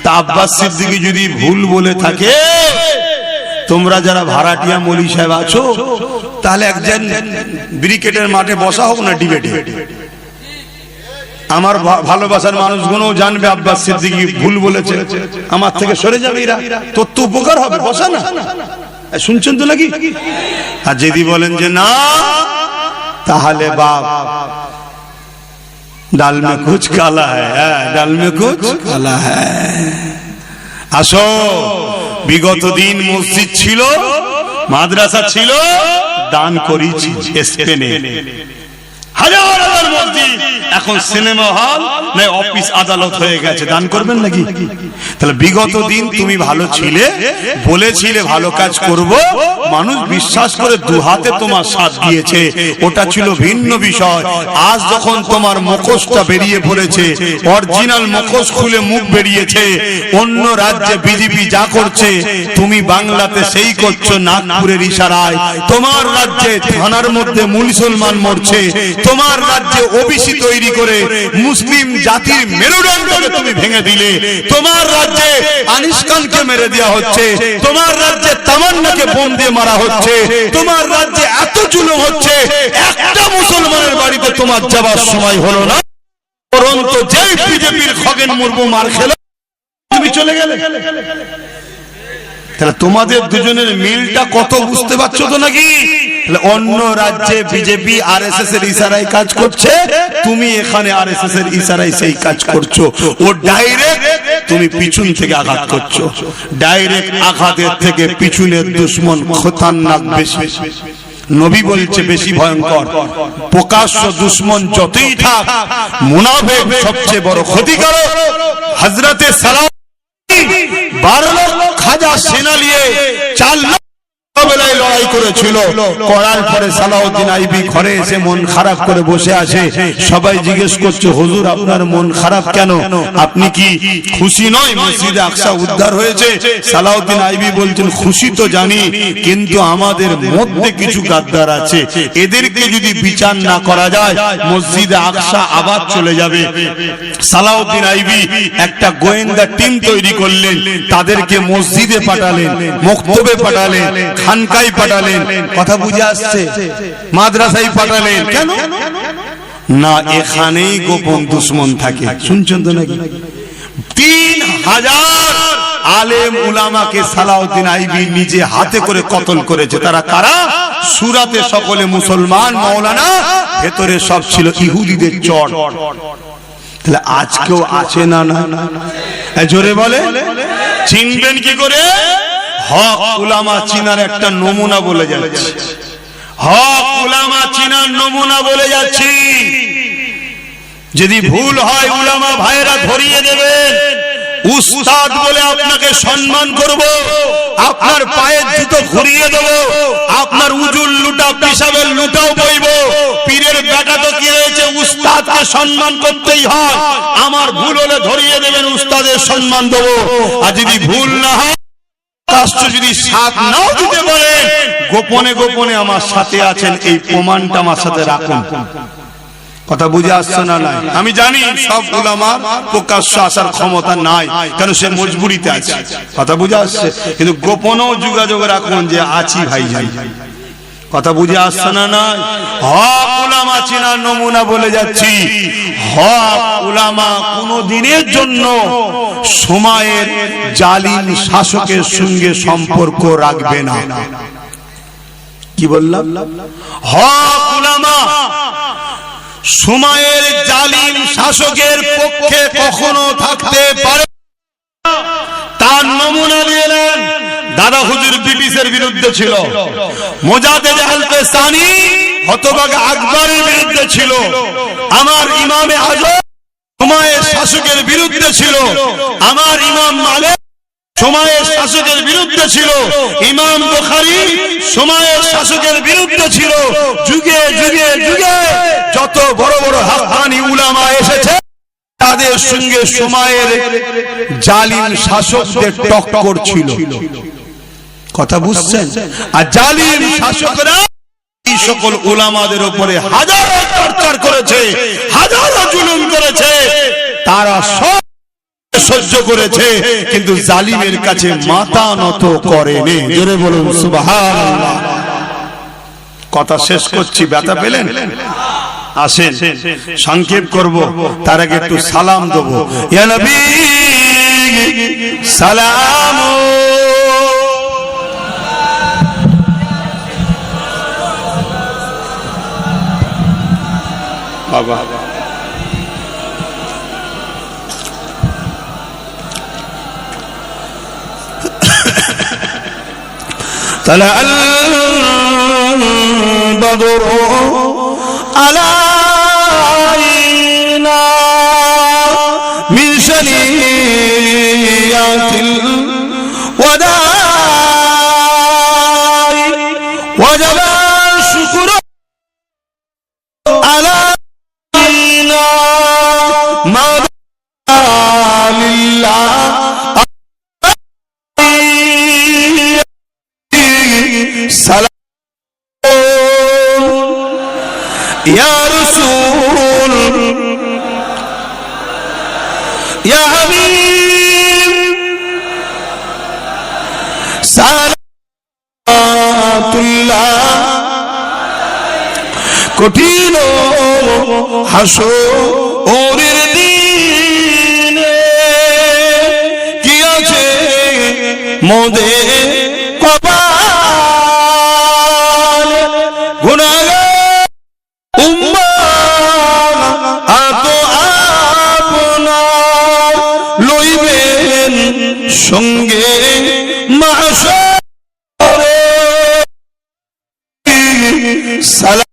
তা আব্বাস সিদ্দিকী যদি ভুল বলে থাকে, তোমরা যারা ভাড়াটিয়া মৌলী সাহেব আছো, তাহলে একজন ব্রিকেটের মাঠে বসা হোক না ডিবেটে, আমার ভালোবাসার মানুষগুলো জানবে আব্বাস সিদ্দিকী ভুল বলেছে, আমার থেকে সরে যাবে, এরা তোর তো উপকার হবে, বসা না। শুনছেন তো নাকি? আর যদি বলেন যে না, তাহলে বাপ ডাল মে কুছ কালা হ্যায়, ডাল মে কুছ কালা হ্যায়। আসো, বিগত দিন মসজিদ ছিল, মাদ্রাসা ছিল, দান করেছি স্পেনে, হাজার হাজার মসজিদ এখন সিনেমা হল না অফিস আদালত হয়ে গেছে। দান করবেন নাকি? তাহলে বিগত দিন তুমি ভালো ছিলে, বলেছিলে ভালো কাজ করব, মানুষ বিশ্বাস করে দুহাতে তোমার সাথ দিয়েছে, ওটা ছিল ভিন্ন বিষয়। আজ যখন তোমার মুখোশটা বেরিয়ে পড়েছে, অরিজিনাল মুখোশ খুলে মুখ বেরিয়েছে, অন্য রাজ্যে বিজেপি যা করছে তুমি বাংলাতে সেই করছো নাগপুরের ইশারায়। তোমার রাজ্যে থানার মধ্যে মুসলমান মরছে, তোমার রাজ্যে ওবিসি তৈরি করে মুসলিম জাতির মেরুদণ্ডকে তুমি ভেঙে দিলে, তোমার রাজ্যে আনিস খানকে মেরে দেওয়া হচ্ছে, তোমার রাজ্যে তামান্নাকে বোম দিয়ে মারা হচ্ছে, তোমার রাজ্যে এত জুলুম হচ্ছে, একটা মুসলমানের বাড়িতে তোমার যাবার সময় হলো না, পরন্তু যেই বিজেপির খগেন মুর্মু মার খেলো তুমি চলে গেলে। তাহলে তোমাদের দুজনের মিলটা কত বুঝতে পারছো তো নাকি? অন্য রাজ্যে বিজেপি আরএসএস এর ইশারায় কাজ করছে, তুমি এখানে আরএসএস এর ইশারায় সেই কাজ করছো। ও ডাইরেক্ট, তুমি পিছন থেকে আঘাত করছো। ডাইরেক্ট আঘাতের থেকে পিছনের দুশমন খতরনাক বেশি। নবী বলছে বেশি ভয়ঙ্কর। প্রকাশ্য দুশমন যতই থাক, মুনাফিক সবচেয়ে বড় ক্ষতিকারক। হযরতে সালাউদ্দিন 12 লক্ষ হাজার সেনা নিয়ে 4 লক্ষ বেলায় লড়াই করেছিল। করার পরে সালাউদ্দিন আইবি ঘরে এসে মন খারাপ করে বসে আছে। সবাই জিজ্ঞেস করছে, হুজুর আপনার মন খারাপ কেন? আপনি কি খুশি নয় মসজিদে আকসা উদ্ধার হয়েছে? সালাউদ্দিন আইবি বলছেন, খুশি তো জানি, কিন্তু আমাদের মধ্যে কিছু গাদ্দার আছে, এদেরকে যদি বিচার না করা যায় মসজিদে আকসা আবার চলে যাবে। সালাউদ্দিন আইবি একটা গোয়েন্দা টিম তৈরি করলেন, তাদেরকে মসজিদে পাঠালেন, মক্তবে পাঠালেন, খানকাই পাঠালেন। কথা বুঝে আসছে? মাদ্রাসায় পাঠালেন। কেন না? এখানেই গোপন দুশমন থাকে। শুনছেন তো নাকি? 3000 আলেম উলামাকে সালাউদ্দিন আইবি নিজে হাতে করে কতল করেছে। তারা কারা? সুরাতে সকলে মুসলমান মাওলানা, ভেতরে সব ছিল ইহুদিদের চর। তাহলে আজকেও আছে না? না জোরে বলে। চিনবেন কি করে? হক উলামা চিনার একটা নমুনা বলে যাচ্ছি। হক উলামা চিনার নমুনা বলে যাচ্ছি। যদি ভুল হয় উলামা ভাইরা ধরিয়ে দেবেন। উস্তাদ বলে আপনাকে সম্মান করব, আপনার পায়ের জুতো ঘুরিয়ে দেব, আপনার উজুল লুটা পিসাবের লুটাও বইব। পীরের বেটা তো কি হয়েছে? উস্তাদকে সম্মান করতেই হয়। আমার ভুল হলে ধরিয়ে দেবেন, উস্তাদের সম্মান দেব। আর যদি ভুল না হয়, রাষ্ট্র যদি সাথ নাও দিতে পারে, গোপনে গোপনে আমার সাথে আছেন, এই প্রমাণটা আমার সাথে রাখুন। কথা বুঝে আসছে না? নাই। আমি জানি সব উলামার প্রকাশ্য আসার ক্ষমতা নাই, কারণ সে মজবুরিতে আছে। কথা বুঝে আসছে? কিন্তু গোপনেও যোগাযোগ রাখুন যে আছি ভাই যাই। কথা বুঝে আসছে না? নাই। হক উলামা চিনার নমুনা বলে যাচ্ছি। হক উলামা কোনো দিনের জন্য সময়ের জালিম শাসকের সঙ্গে সম্পর্ক রাখবে না। কি বললাম? হক উলামা সময়ের জালিম শাসকের পক্ষে কখনো থাকতে পারে না। তার নমুনা দিলেন। দাদা হুজুর ব্রিটিশের বিরুদ্ধে ছিল, মোজাদ্দেদ আহলে সানি হতভাগা আকবরের বিরুদ্ধে ছিল, আমার ইমামে আজম সময়ের শাসকের বিরুদ্ধে ছিল, আমার ইমাম মালিক সময়ের শাসকের বিরুদ্ধে ছিল, ইমাম বুখারী সময়ের শাসকের বিরুদ্ধে ছিল। যুগে যুগে যুগে যত বড় বড় হাক্কানি উলামা এসেছে, তাদের সঙ্গে সময়ের জালিম শাসকদের টক্কর ছিল। কথা বুঝছেন? আর জালিম শাসকরা এই সকল উলামাদের উপরে হাজারো অত্যাচার করেছে, হাজারো জুলুম করেছে, তারা সব সহ্য করেছে, কিন্তু জালিমের কাছে মাথা নত করেনি। জোরে বলুন সুবহানাল্লাহ। কথা শেষ করছি, ব্যথা পেলেন? আসেন সংক্ষেপ করব, তার আগে একটু সালাম দেব। ইয়া নবী সালাম। বাবা طلع البدر على وداعي وجب الشكر على ما لله سلام يا رسول يا حبيب صلوات الله কঠিন হাসরের দিনে কি আছে মোদের কপালে গুনাহগার উম্মত আত আপনার লইবেন সঙ্গে মাহশরে সালাম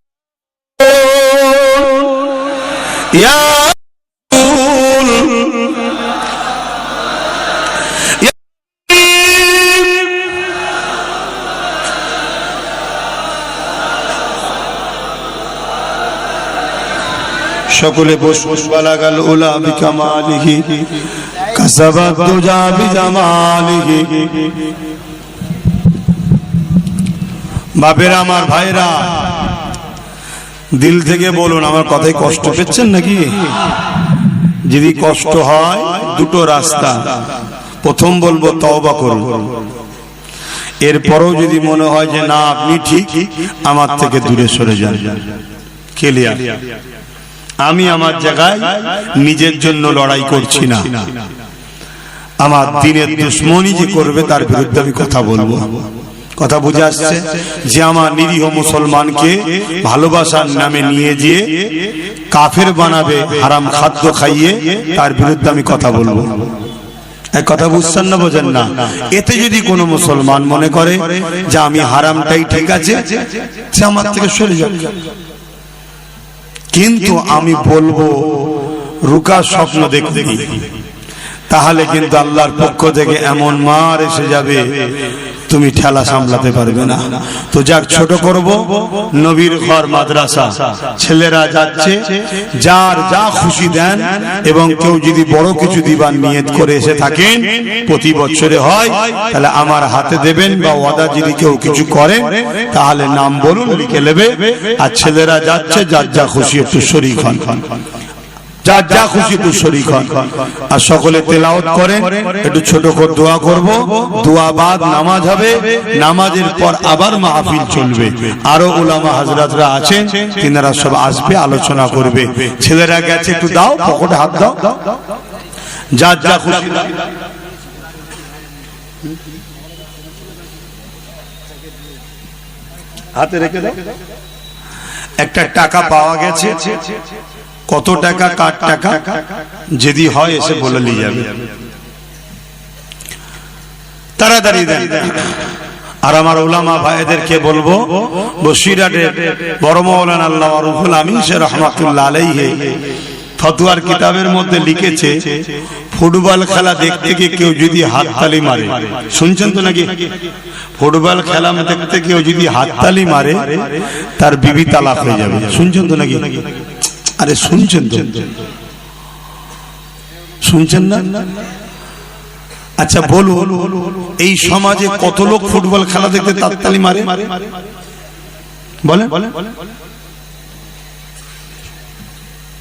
يا رسول يا সকলে বসুন বালাগাল উলা বিকামালিহি কাসাবাত দুজা বিজামালিহি বাপেরা আমার ভাইরা দিল থেকে বলুন আমার কথায় কষ্ট পেচ্ছেন নাকি যদি কষ্ট হয় দুটো রাস্তা প্রথম বলবো তওবা করুন এরপরও যদি মনে হয় যে না আপনি ঠিক আমার থেকে দূরে সরে যান ক্লিয়ার আমি আমার জায়গায় নিজের জন্য লড়াই করছি না আমার দ্বীনের দুশমনি যে করবে তার বিরুদ্ধে আমি কথা বলবো কথা বুঝে আসছে যে আমার নিরীহ মুসলমানকে ভালোবাসার নামে নিয়ে গিয়ে কাফের বানাবে হারাম খাদ্য খাইয়ে তার বিরুদ্ধে আমি কথা বলবো এক কথা বুঝছেন না বোঝেন না এতে যদি কোনো মুসলমান মনে করে যে আমি হারামটাই ঠিক আছে সে আমার থেকে সরে যাবে কিন্তু আমি বলবো রুকা স্বপ্ন দেখতে তাহলে কিন্তু আল্লাহর পক্ষ থেকে এমন মার এসে যাবে তুমি ঠেলা সামলাতে পারবে না তো যাক ছোট করব নবীর ঘর মাদ্রাসা ছেলেরা যাচ্ছে যার যা খুশি দেন এবং কেউ যদি বড় কিছু দিবার নিয়ত করে এসে থাকেন প্রতি বছরে হয় তাহলে আমার হাতে দেবেন বা ওয়াদা যদি কেউ কিছু করেন তাহলে নাম বলুন লিখে নেবে আর ছেলেরা যাচ্ছে যার যা খুশি একটু শরীক হন যার যা খুশি একটু শরীক হন আর সকলে তেলাওয়াত করেন একটু ছোট করে দোয়া করব দোয়া বাদ নামাজ হবে নামাজের পর আবার মাহফিল চলবে আরো উলামা হযরতরা আছেন তিনারা সব আসবে আলোচনা করবে ছেলেরা গেছে একটু দাও পকেটে হাত দাও যার যা খুশি হাতে রেখে দাও একটা টাকা পাওয়া গেছে কত টাকা কার টাকা যদি হয় এসে বলে নিয়ে যাবে তাড়াতাড়ি দেন আর আমার উলামা ভাইদেরকে বলবো বসিরহাটের বড় মাওলানা আল্লাহ রুহুল আমিন শেখ রহমাতুল্লাহ আলাইহি ফতোয়ার কিতাবের মধ্যে লিখেছে ফুটবল খেলা দেখতে গিয়ে কেউ যদি হাততালি মারে শুনছেন তো নাকি ফুটবল খেলা দেখতে কেউ যদি হাততালি মারে তার বিবি তালাক হয়ে যাবে শুনছেন তো নাকি আরে শুনছেন তো শুনছেন না আচ্ছা বলুন এই সমাজে কত লোক ফুটবল খেলা দেখতে তালি মারে বলেন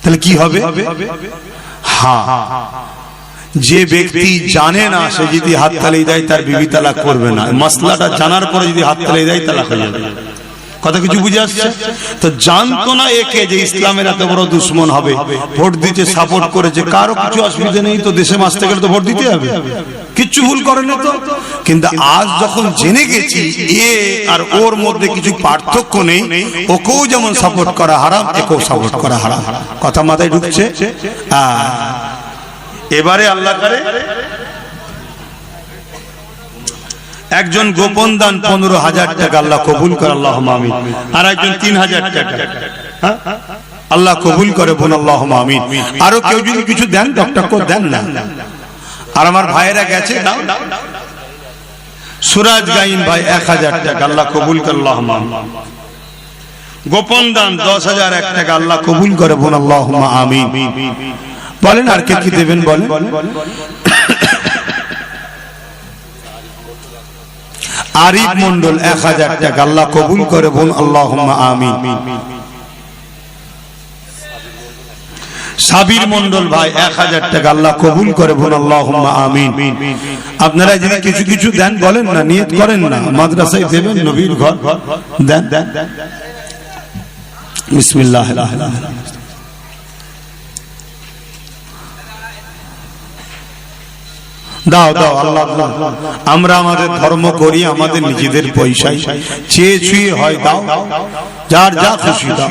তাহলে কি হবে হ্যাঁ যে ব্যক্তি জানে না সে যদি হাততালি দেয় তার বিবি তালাক করবে না মাসলাটা জানার পরে যদি হাততালি দেয় তালাক হয়ে যাবে কথা কিছু বুঝে আসছে তো জানতো না একে যে ইসলামের এত বড় দুশ্মন হবে ভোট দিতে সাপোর্ট করেছে কারো কিছু অসুবিধা নেই তো দেশে বাঁচতে গেলে তো ভোট দিতে হবে কিচ্ছু ভুল করে না তো কিন্তু আজ যখন জেনে গেছি এ আর ওর মধ্যে কিছু পার্থক্য নেই ওকেও যেমন সাপোর্ট করা হারাম একেও সাপোর্ট করা হারাম কথা মাথায় ঢুকছে এবারে আল্লাহ করে একজন গোপন দান 15,000 টাকা আল্লাহ কবুল করে আল্লাহুম্মা আমিন আর একজন 3,000 টাকা আল্লাহ কবুল করে বল আল্লাহুম্মা আমিন আরো কেউ যদি কিছু দেন ডক্টর কো দেন না আর আমার ভাইয়েরা গেছে দাও সুরাজ গাইন ভাই 1000 টাকা, আল্লাহ কবুল করে, আল্লাহুম্মা আমিন। গোপন দান 10,001 টাকা, আল্লাহ কবুল করে, বোন আল্লাহুম্মা আমিন। বলেন আর কে কি দেবেন বলেন। আরিফ মন্ডল 1000 টাকা, আল্লাহ কবুল করে, বোন আল্লাহুম্মা আমিন। সাবির মন্ডল ভাই 1000 টাকা, আল্লাহ কবুল করে, বোন আল্লাহুম্মা আমিন। আপনারা যদি কিছু কিছু দেন বলেন না, নিয়ত করেন না, মাদ্রাসায় দেবেন, নবীর ঘর দেন। বিসমিল্লাহ। দাও দাও আল্লাহ, আমরা আমাদের ধর্ম করি আমাদের নিজেদের পয়সায়, চেয়ে ছুঁয়ে হয় দাও, যার যা খুশি দাও।